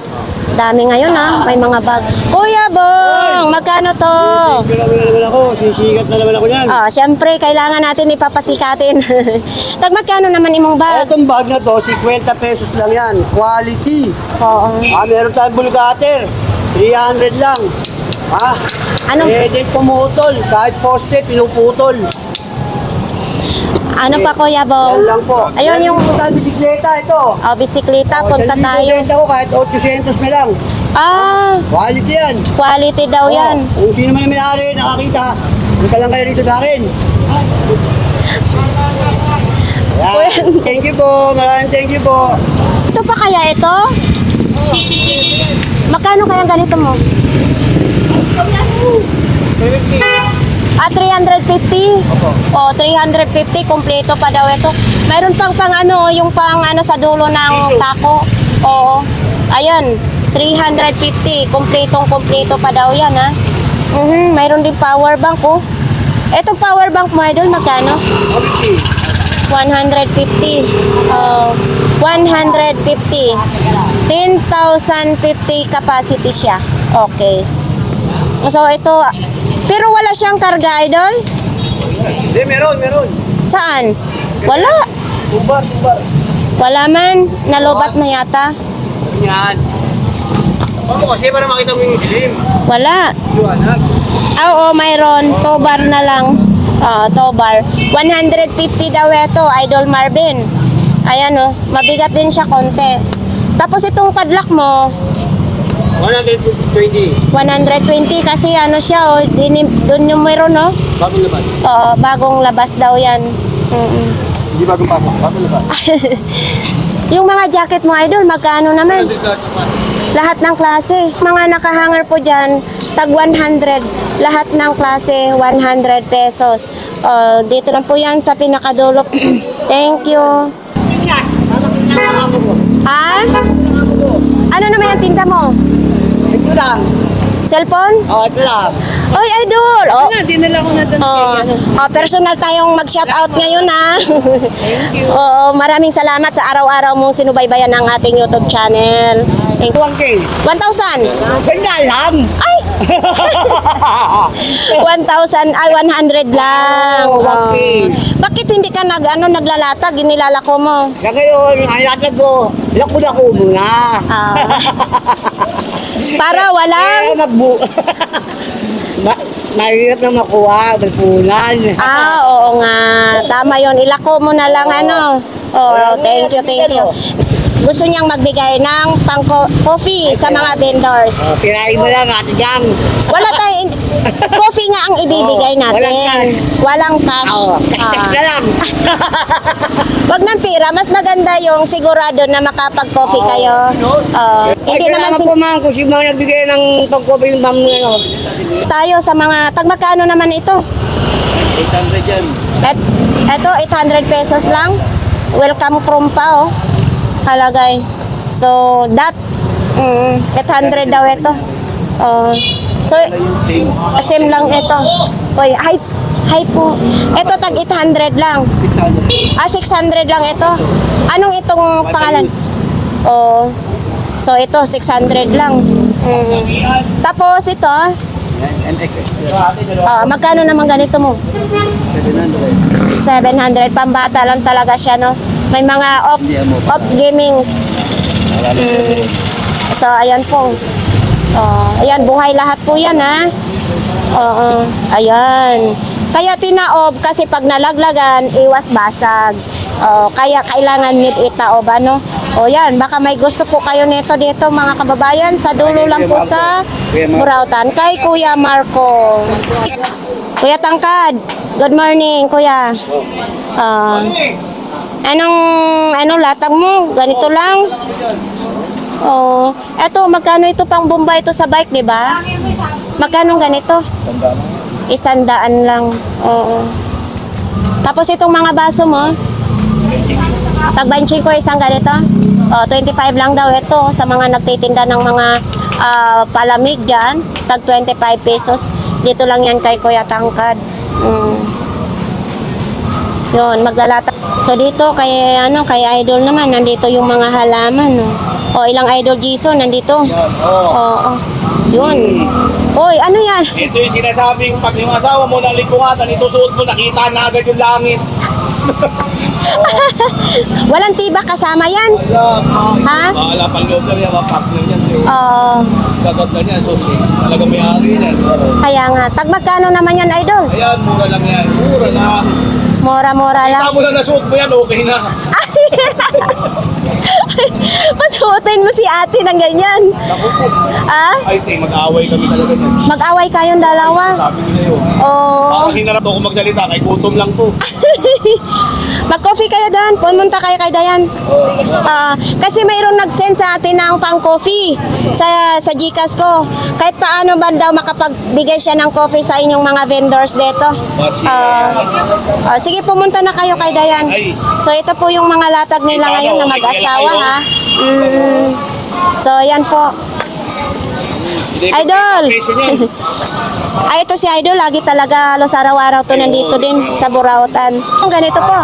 dami ngayon, ha. May mga bag. Kuya Bong, magkano to? Naman ako, sisikat na naman ako yan. Siyempre, kailangan natin ipapasikatin. Magkano naman imong bag? Itong bag na to, 50 pesos lang yan. Quality. Oo. Meron tayong bulgater. 300 lang. Ano? Pwede pumutol. Kahit poste, pinuputol. Ano pa, Kuya Bong? Yan lang po. Ayun yung Meron tayong bisikleta ito. bisikleta, punta Sa tayo. bisikleta ko kahit 800 na lang. Quality yan. Quality daw yan. Kung sino man yung may-ari, nakakita, punta lang kayo rito sa akin. Yan. Thank you po. Maraming thank you po. Ito pa kaya ito? Magkano kaya ganito mo? 350? 350, kompleto pa daw ito. Mayroon pang yung sa dulo ng tako. Oo. Ayan, 350, kompleto pa daw yan, ha. Mayroon din power bank, Etong power bank mo, Idol, magkano? 150. 150. 10,050 capacity siya. Okay. So, ito, pero wala siyang karga, Idol? Hindi, meron. Saan? Wala. Tumbar. Wala man. Nalubat na yata. Yan. Ano mo kasi para makita mo yung dilim? Wala. Liwanag. Oo, mayroon. Tobar na lang. Tobar. 150 daw ito, Idol Marvin. Ayan, mabigat din siya konti. Tapos itong padlock mo, 120. 120 kasi siya, doon yung mayroon, Bagong labas. Bagong labas daw yan. Hindi bagong pasok. Bagong labas. Yung mga jacket mo, Idol, magkano naman? Lahat ng klase. Mga nakahanger po dyan, tag 100. Lahat ng klase, 100 pesos. Dito lang po yan sa pinakadulo. Thank you. Ha? Ano naman yung tinda mo? Ito lang. Cellphone? Ito lang. Oy, idol! Oh, Dinala ko na doon. personal tayong mag-shoutout ngayon, ha? Oo, maraming salamat sa araw-araw mong sinubaybayan ng ating YouTube channel. Thank you. 1K. 1,000! Kanya lang. Ay! 1,000, ay 100 lang. Oh, okay. Bakit hindi ka naglalatag, inilalako mo? Sa ngayon, ang latag ko, lako-lako muna. Ah. Para walang... Mahirap na makuha, magpunan. Oo nga. Tama yon. Ilako mo na lang, ano. Oh, thank you, thank you. Gusto niyang magbigay ng pang-coffee sa mga vendors. Tirahin mo lang natin dyan. Wala tayong... Coffee nga ang ibibigay natin. Walang cash. Cash na lang. Wag ng pera. Mas maganda yung sigurado na makapag-coffee kayo. Hindi naman po ma'am, kung sino mga nagbigay ng pang-coffee ng ma'am ano. tayo sa mga... Tagmagkano naman ito? 800 yan. Ito, 800 pesos lang. Welcome from pa, oh. Halagay. So, 800 daw ito. So, same lang ito. Oy, hi po. Ito, tag 800 lang. 600. 600 lang ito. Anong itong pangalan? So, ito, 600 lang. Tapos, ito, MX. magkano naman ganito mo? 700. Pambata lang talaga siya, no? May mga off gamings. So, ayan po. Ayan, buhay lahat po yan, ha? Ayan. Kaya tinaob kasi pag nalaglagan, iwas basag. Kaya kailangan itaob, ano? Yan, baka may gusto po kayo nito dito, mga kababayan. Sa dulo lang po sa Burautan. Kay Kuya Marco. Kuya Tangkad, good morning, Kuya. Anong latag mo? Ganito lang? Eto, magkano ito pang Bombay ito sa bike, di ba? Magkano ganito? 100 lang. Oo. Tapos itong mga baso mo? Tag 25 ko isang ganito? 25 lang daw ito sa mga nagtitinda ng mga palamig dyan. Tag 25 pesos. Dito lang yan kay Kuya Tangkad. Yun, maglalata. So dito kay Idol naman nandito yung mga halaman, no. Ilang Idol Jason nandito. Oo. Yun. Oy, ano yan? Ito yung sinasabing pag yung asawa mo nalipungatan, ito suot mo, nakita na agad yung langit. Walang tiba kasama yan. Ha? Wala pang loob lang yan, mapak lang yan. Gagat lang yan, so talaga may ari yan. Kaya nga. Tag magkano naman yan, Idol? Ayan, mura lang yan. Mura lang. Mora-mora lang. Kita mo na nasuot mo yan, okay na. Pasuotin mo si ate ng ganyan. Ay, mag-away kami talaga yan. Mag-away kayong dalawa. Sabi nila yun. Parang hinarap ako magsalita, kay gutom lang to. Mag-coffee kayo doon. Pumunta kayo kay Dayan. Kasi mayroon nag-send sa atin ng pang-coffee sa Gcash ko. Kahit paano ba daw makapagbigay siya ng coffee sa inyong mga vendors dito. Sige, pumunta na kayo kay Dayan. So ito po yung mga latag nila ngayon na mag-asawa, ha. So yan po. Idol! Ay, ito si Idol. Lagi talaga halos araw-araw to nandito din sa Burautan. Ang ganito po.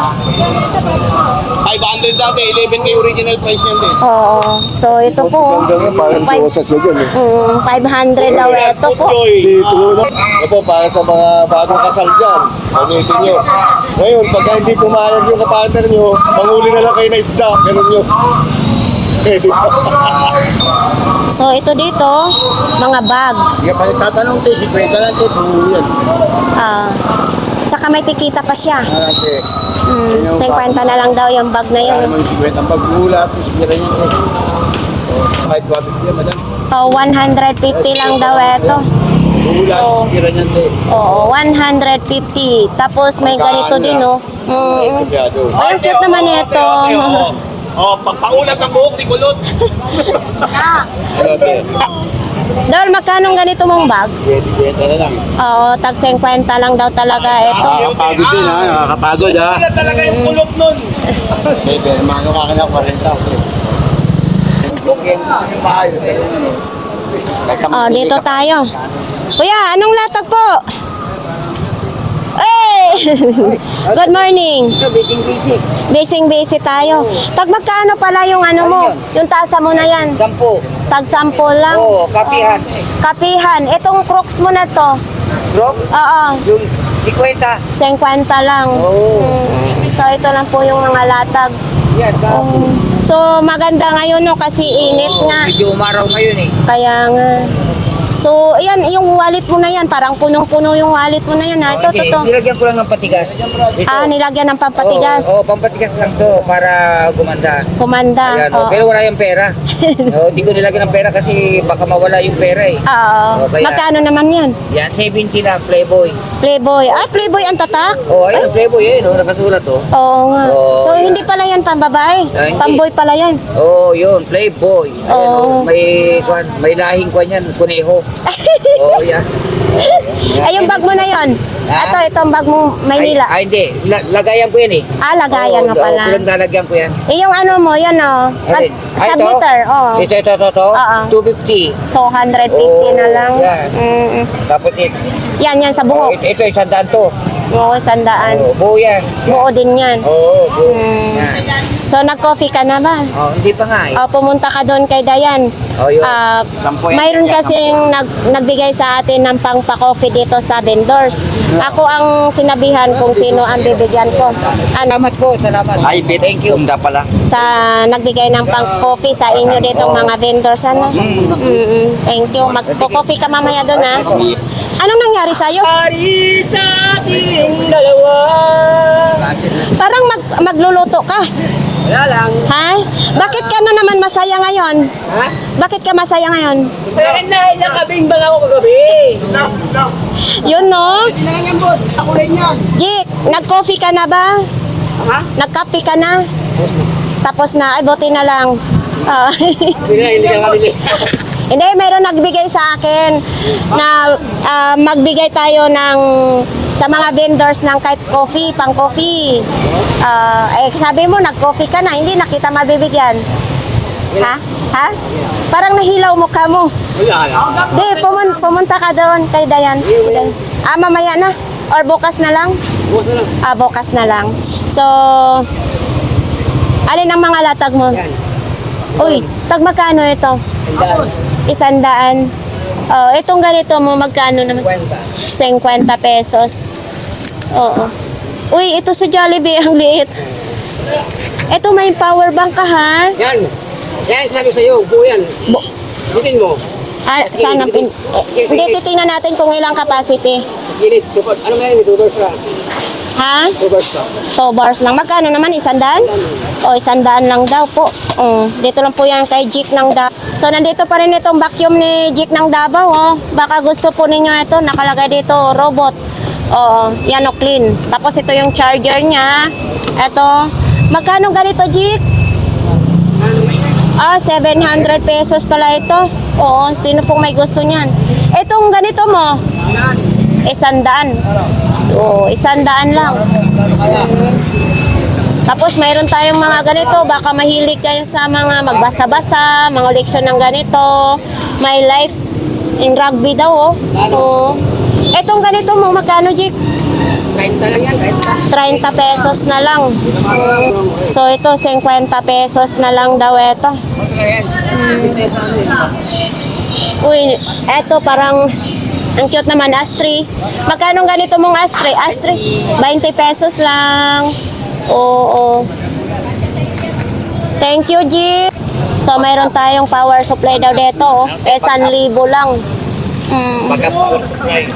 500 dati, 11K original price niyan din. Oo. So ito po. Parang tuwasas yun yun eh. 500 daw ito po. Si True ito po, para sa mga bagong kasal dyan. Gamitin nyo. Ngayon, pagka hindi pumayag yung kapartner nyo, manguli na lang kayo na isda. Ganun nyo. So ito dito, mga bag. Hindi pa tatanong tayo, 50 lang tayo, pumuli yan. Tsaka may tikita pa siya. 50 50 na lang daw yung bag na yun. 50 ang pagbulat, sigura yun. Kahit 150 yan, madam. 150 lang daw ito. Bulat, So, sigura yan tayo. Oo, 150. Tapos may ganito din, oh. Ang cute naman ito. Oh, pagpaulat ng buhok, di kulot. Dol, magkano ganito mong bag? Benta na lang. Oo, tag 50 lang daw talaga ito. Nakakapagod din ha, nakakapagod ha. Wala talaga yung kulot nun. Pero mga kakin ako 40. Okay, paayos. Oh, dito tayo. Kuya, anong latag po? Hey! Good morning. Busy tayo. Tag magkano pala yung ano mo? Yung tasa mo na yan? 10. Tag 10 lang. Oo, kapihan. Kapihan. Itong crooks mo na to. Bro, Oo. yung 50. 50 lang. Oo. So ito lang po yung mga latag. Yan, So maganda ngayon no kasi init nga. Medyo umaraw ngayon eh. Kaya nga. So, ayan, yung wallet mo na yan, parang punong-puno yung wallet mo na yan, ha? Ito, Hindi, ito. nilagyan ko lang ng patigas. Ito. Ah, nilagyan ng pampatigas. Oo, pampatigas lang to para gumanda. Kumanda. Ayan, Oo. Pero wala yung pera. Hindi ko nilagyan ng pera kasi baka mawala yung pera eh. Oo. Okay, Magkano naman yan? Yan, 70 lang, Playboy. Playboy. Ah, Playboy ang tatak? Oh, ayun, Playboy eh, no? Nakasulat oh. Oo nga. Oo, So, yan. hindi pala yan pambabae. Ah, hindi. Pamboy pala yan. Oh, yun, Playboy. Ayan, Oo. oh, may lahing kwan yan, kuneho. Oh, yan. Ay, yung bag mo na yon. Ha? Itong bag mo, Maynila. Ay, hindi. Lagayan ko yan eh. Ah, lagayan nga pala. Oo, lalagyan ko yan. Eh, yung ano mo, yan o. Ay, Submitter, oo. Ito. Oo. 250. 250 na Oo, lang. yan. Tapos Yan sa buhok. ito, 100 to. Oo, 100. Oh, buo yan. Buo din yan. Oo, buo. Mm. Yan. So, nag-coffee ka na ba? Oh, hindi pa nga eh. Pumunta ka doon kay Dayan. Oh, yun. Sampo yan. Mayroon kasing nagbigay sa atin ng pang-pa-coffee dito sa vendors. Ako ang sinabihan kung sino ang bibigyan ko. Salamat po, salamat. Thank you. pala. Sa nagbigay ng pang-coffee sa inyo ditong mga vendors. Ano? Thank you. Magpo-coffee ka mamaya doon, ha? Anong nangyari sa'yo? sa ating dalawa. Parang magluluto ka. Wala lang. Ha? Bakit ka na naman masaya ngayon? Ha? Bakit ka masaya ngayon? Sa akin na, nakabing bang ako kagabi. Yun, no? Hindi na yan, boss. Ako rin yan. Jik, nag-coffee ka na ba? Ha? Nagkape ka na? Tapos na, ay buti na lang. Ah. Hindi ka kabili. Hindi, mayroon nagbigay sa akin na magbigay tayo ng sa mga vendors ng kahit coffee, pang coffee. Sabi mo, nag-coffee ka na, hindi na kita mabibigyan. Ha? Ha? Parang nahilaw mukha mo. Wala lang. Di, pumunta ka doon kay Dayan. Mamaya na? Or bukas na lang? Bukas na lang. Bukas na lang. So, alin ang mga latag mo? Uy, tag magkano ito? 100. Itong ganito mo, magkano naman? 50 pesos. Oo. Uy, ito sa Jollibee, ang liit. Ito may power bank ka, ha? Yan. Yan, sabi sa'yo. Buo yan. Bitin mo. Sana, hindi, titingnan natin kung ilang capacity. Gilid. Ano nga yun? 2 bars lang. Ha? 2 bars lang. 2 bars lang. Magkano naman? 100? O, 100 lang daw po. Dito lang po yan kay Jik ng Davao. So, nandito pa rin itong vacuum ni Jik ng Davao. Oh. Baka gusto po ninyo ito. Nakalagay dito, robot. Oo, yan o, clean. Tapos ito yung charger niya. Ito. Magkano ganito, Jik? 700 pesos pala ito. Oo, sino pong may gusto niyan? Itong ganito mo? 100. Oo, 100 lang. Tapos mayroon tayong mga ganito, baka mahilig kayo sa mga magbasa-basa, mga leksyon ng ganito. My life in rugby daw, oh. Oo. Etong ganito mo, magkano, Jik? 30 lang yan. 30 pesos na lang. So ito, 50 pesos na lang daw ito. Uy, eto parang ang cute naman, Astri. Magkano ganito mong Astri? Astri, 20 pesos lang. Oo. Thank you, G. So, mayroon tayong power supply daw dito. Oh. 1,000 lang. Pagka power supply.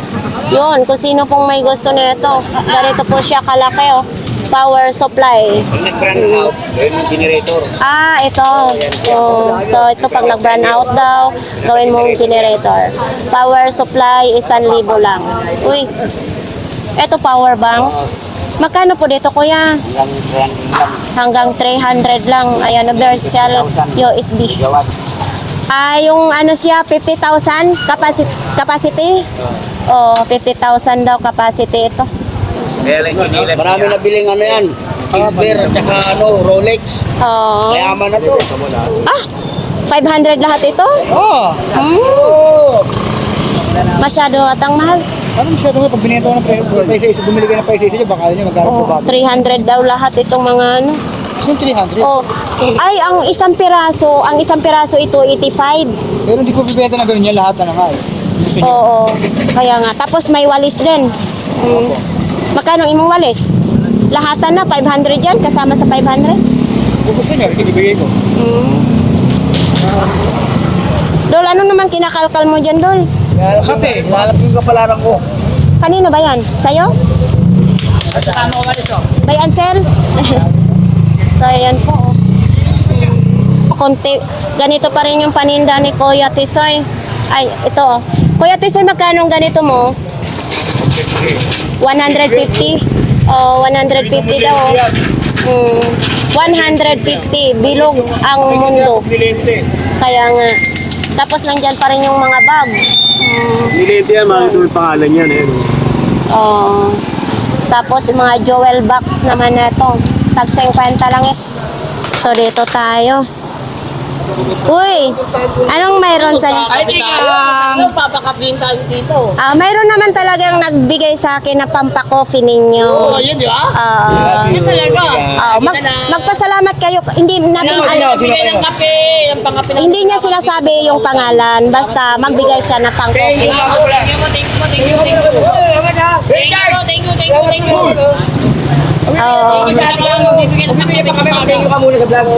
Yun, kung sino pong may gusto nito. Ganito po siya kalaki, oh. Power supply. Pag nag-run out, yun yung generator. Ito. Oh, so, ito pag nag-burn out daw, gawin mong generator. Power supply, 1,000 lang. Uy, ito power bank. Magkano po dito, kuya? Hanggang 300 lang. Ayan, virtual USB. Yung ano siya, 50,000 capacity? Oh, 50,000 daw capacity ito. Marami na biling ano yan. Silver at saka ano, Rolex. Oh. Mayaman na to. 500 lahat ito? Oo. Masyado atang mahal. Ano masyado nga pag binenta ko ng paisa-isa, bumili ka ng paisa-isa dyan, baka nyo magkano Oh, pa bago. 300 daw lahat itong mga ano. Yung 300. Oh. Ay, ang isang piraso ito 85. Pero hindi ko bibenta na ganun yan, lahat na nga eh. Gusto nyo. Oo. Kaya nga. Tapos may walis din. Magkano imong walis? Lahatan na 500 yan kasama sa 500. Kung gusto nyo, ibibigay ko. Dol, ano naman kinakalkal mo dyan, Dol? Lahat eh, lalap yung kapalaran ko. Kanino ba yan? Sa'yo? May answer? So, ayan po. Konti. Ganito pa rin yung paninda ni Kuya Tisoy. Ay, ito. Kuya Tisoy, magkano ang ganito mo? 150. Oh, 150 daw. 150. Bilog ang mundo. Kaya nga. Tapos nandyan pa rin yung mga bag. Nilente yan, makikita mo yung pangalan yan. Oh. Tapos yung mga jewel box naman na ito. Tag 50 lang eh. So dito tayo. Uy, anong mayroon sa papakapin tayo dito. mayroon naman talagang nagbigay sa akin na pampakoffee ninyo. Oh, yun di ba? Yun talaga. Magpasalamat kayo. Hindi natin Bigay ng kape, ang pangape ng hindi niya sinasabi yung pangalan. Basta magbigay siya na pang-coffee. Thank you.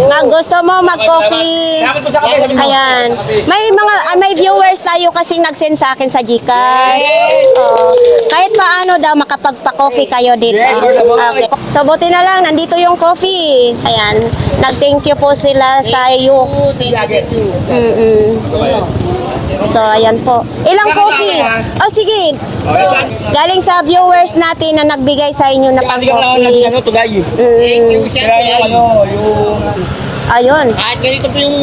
Pag gusto mo mag-coffee, ayan. May viewers tayo kasi nag-send sa akin sa Gcash. Kahit paano daw makapagpa-coffee kayo dito. Okay. So buti na lang, nandito yung coffee. Ayan. Nag-thank you po sila sa iyo. So, ayan po. Ilang coffee? Oh, sige. Galing sa viewers natin na nagbigay sa inyo na pang-coffee. Ayun. Kahit ganito po yung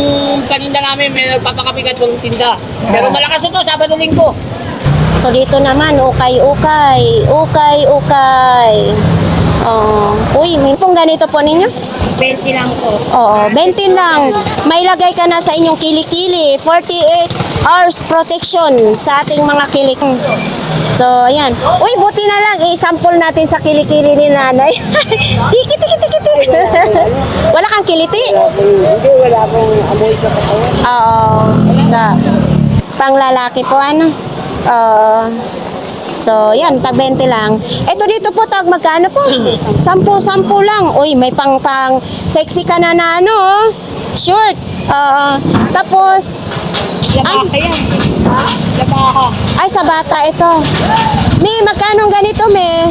paninda namin, may nagpapakapikat ng tinda. Pero malakas ito, Sabado Linggo. So, dito naman, ukay. Uy, may pong ganito po ninyo? 20 lang po. Oo, 20 lang. May lagay ka na sa inyong kilikili. 48 hours protection sa ating mga kilik. So, ayan. Uy, buti na lang. I-sample natin sa kilikili ni nanay. Tiki. Wala kang kiliti? Hindi, wala akong amoy sa katawan. Oo. Sa panglalaki po, ano? So, yan, tag 20 lang. Ito dito po, tag magkano po? 10 lang. Uy, may pang sexy ka na ano, oh. Short. Tapos, ay, sa bata ito. May, magkano ganito, may?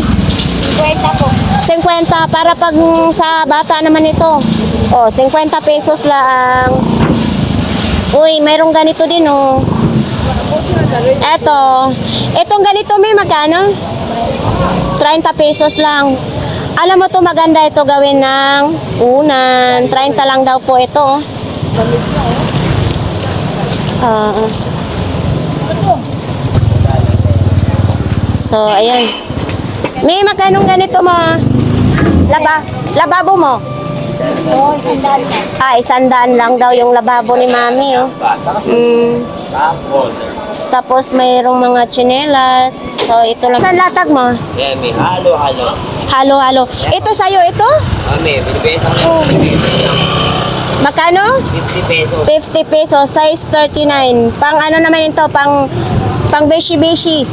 50 po. 50, para pag sa bata naman ito. 50 pesos lang. Uy, mayroong ganito din, oh. Etong ganito may magkano? 30 pesos lang. Alam mo to, maganda ito gawin ng unan. 30 lang daw po ito. So, ayan. May magkanong ganito mo? Lababo mo? $100 lang daw yung lababo ni Mami, oh. Tapos mayroong mga tsinelas. So, ito lang. Saan latag mo? Yeah, may halo-halo. Halo-halo. Ito sa'yo, ito? Binibenta ko na 50 pesos lang. Magkano? 50 pesos. 50 pesos, size 39. Pang ano naman ito, pang beshi-beshi.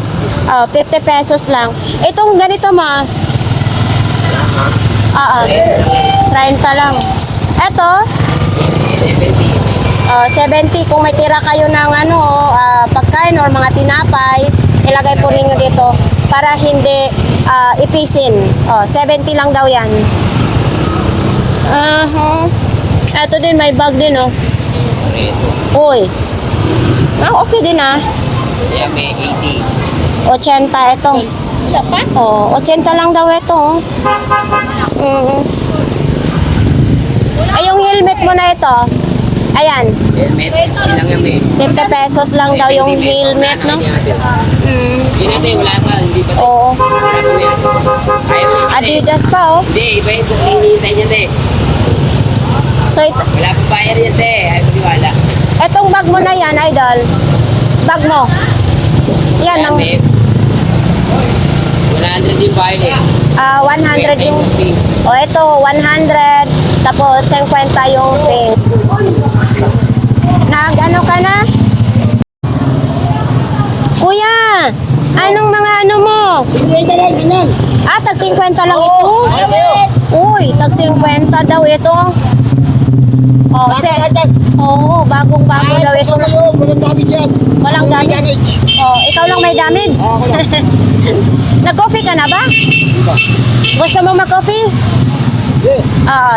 50 pesos lang. Itong ganito mo? 30 lang. Ito? 70. Kung may tira kayo ng pagkain or mga tinapay, ilagay po ninyo dito para hindi ipisin. 70 lang daw yan. Ito din, may bag din, oh. Uy. Okay din, ah. Yeah, may 80. 80 ito. Wala pa? Oh, 80 lang daw ito. Oh. Ay, yung helmet mo na ito. Ayan. Helmet, ilang yan eh. 50 pesos lang daw yung helmet, no? Hindi natin, wala pa, hindi pa. Oo. Wala pa yan. Ayaw mo. Adidas pa, oh. Hindi, iba yung hinihintay niya, te. So, Wala pa buyer yan, te. Ayaw mo niwala. etong bag mo na yan, idol. Bag mo. Yan, ang, 100 yung buyer eh. 100 yung... O, ito, 100. Tapos, 50 yung pink. Nag-ano ka na? Kuya, anong mga ano mo? 50 lang, ganyan. Tag 50 lang ito? Uy, tag 50 daw ito. Oh, Oo, bagong-bago daw ito. Walang damage yan. Walang damage. Oh, ikaw lang may damage. Ako lang. Nag-coffee ka na ba? Gusto mo mag-coffee? Yes.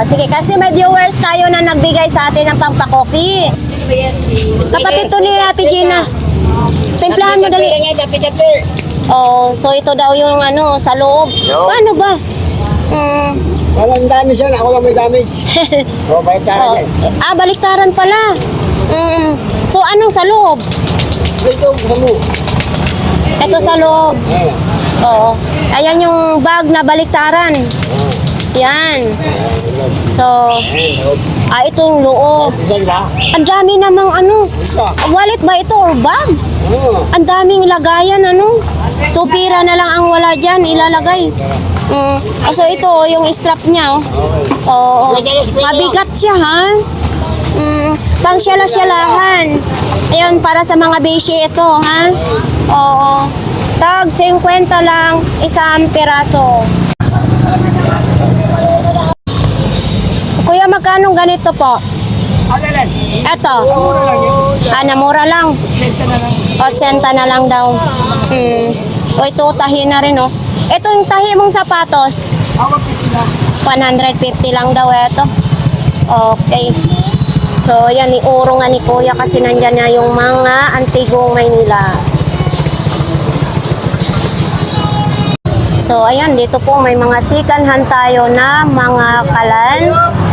Sige, kasi may viewers tayo na nagbigay sa atin ng pampakoffee. Kapatid to ni Ate Gina. Timplahan mo dali. Oh, so ito daw yung ano, sa loob. Paano ba? Walang damage yan. Ako lang may damage. Baliktaran yan. Baliktaran pala. So, anong sa loob? Ito, gusto mo. Ito sa loob. Ayan. Oo. Ayan yung bag na baliktaran. Yan. So, itong loob. Isa ba? Ang dami namang ano. Isa. Wallet ba ito or bag? Ang daming lagayan, ano? So, pira na lang ang wala dyan, ilalagay. So, ito, yung strap niya, oh. Oo. Mabigat siya, ha? Pang syala-syalahan. Ayun, para sa mga beshi ito, ha? Oo. Tag 50 lang, isang piraso. Kuya, magkano ganito po? Eto. Namura lang. 80 na lang daw. O ito, tahi na rin, oh. Ito yung tahi mong sapatos. 150 lang daw ito. Okay. So, yan, iuro nga ni Kuya kasi nandyan na yung mga antigong Maynila. So, ayan, dito po may mga sikanhan tayo na mga kalan.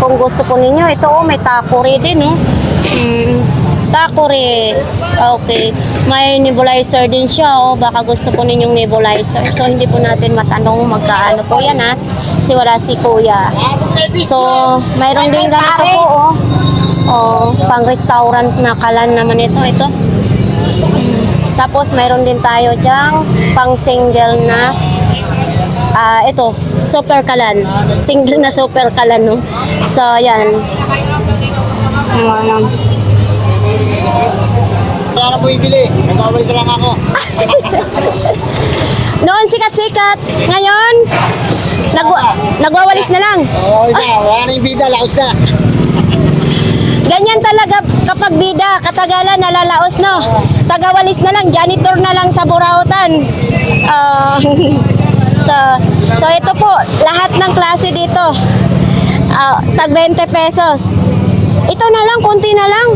Kung gusto po ninyo, ito, may takuri din, oh. Takuri. Okay. May nebulizer din siya, oh. Baka gusto po ninyong nebulizer. So, hindi po natin matanong magkaano po yan, ha. Kasi wala si Kuya. So, mayroon din ganito po, oh. Oh, pang restaurant na kalan naman ito. Ito. Tapos, mayroon din tayo dyang pang single na ito, super kalan. Single na super kalan, no? So, ayan. Wala na po ibili. Nagkabalik lang ako. Noon sikat-sikat. Ngayon, nagwawalis na lang. Oo, wala na yung bida. Laos na. Ganyan talaga kapag bida, katagalan, nalalaos, no? Tagawalis na lang, janitor na lang sa Burautan. So ito po, lahat ng klase dito. Tag 20 pesos. Ito na lang, konti na lang.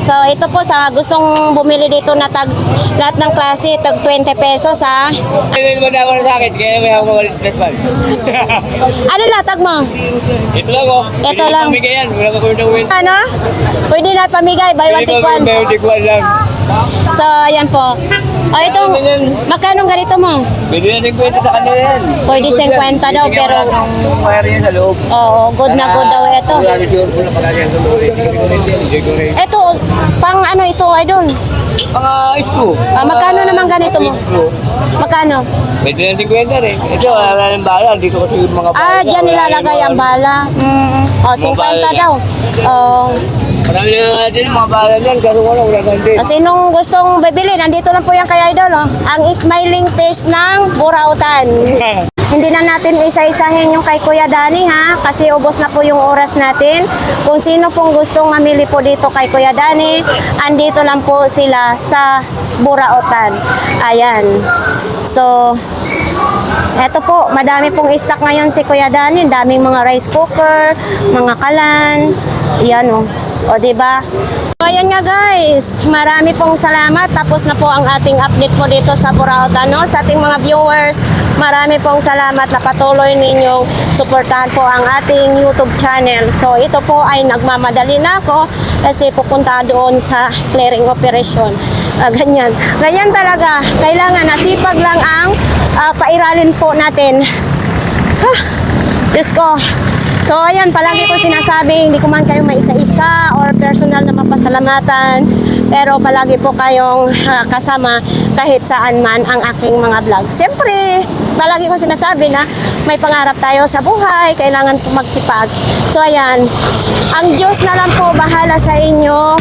So ito po sa gustong bumili dito na lahat ng klase, tag 20 pesos, ha. Hindi naman naman sa akin, kaya may ako mawalit na bag. Ano latag mo? Ito lang, oh. Ito Hindi lang. pamigay yan, wala ka kung nawin. Ano? Pwede na pamigay, buy one take one. May tikwan lang. So ayan po. Itong, magkano ganito mo? Pwede na 50 sa kanila yan. Pwede 50 daw, pero Yung wire yan sa loob. oo, good na good daw ito. Wala sure kung napagagyan sa loob. Hindi ko rin. Ito, pang ano ito, idol? Mga screw. Magkano naman ganito mo? Screw. Magkano? Pwede na 50 rin. Ito, wala ng bala. Dito kasi yung mga bala. Diyan nilalagay ang bala. 50 daw. Marami na natin yung mga bala niyan. Kaso wala ganti. Sinong gustong bibili, nandito lang po yan kay Idol, oh. Ang smiling face ng Burautan. Hindi na natin isa-isahin yung kay Kuya Danny, ha, kasi ubos na po yung oras natin. Kung sino pong gustong mamili po dito kay Kuya Danny, andito lang po sila sa Burautan. Ayan. So, eto po, madami pong stock ngayon si Kuya Danny. Daming mga rice cooker, mga kalan. Yan, oh. O, diba? ayan nga guys, marami pong salamat. Tapos na po ang ating update po dito sa Burauta, no? Sa ating mga viewers, marami pong salamat na patuloy ninyong suportahan po ang ating YouTube channel. So ito po ay nagmamadali na ako kasi pupunta doon sa clearing operation. Ganyan. Ganyan talaga. Kailangan nasipag lang ang pairalin po natin. Diyos ko. So, ayan, palagi ko sinasabi, hindi ko man kayo maisa-isa or personal na mapasalamatan, pero palagi po kayong kasama kahit saan man ang aking mga vlog. Siyempre, palagi ko sinasabi na may pangarap tayo sa buhay, kailangan po magsipag. So, ayan, ang Diyos na lang po bahala sa inyo.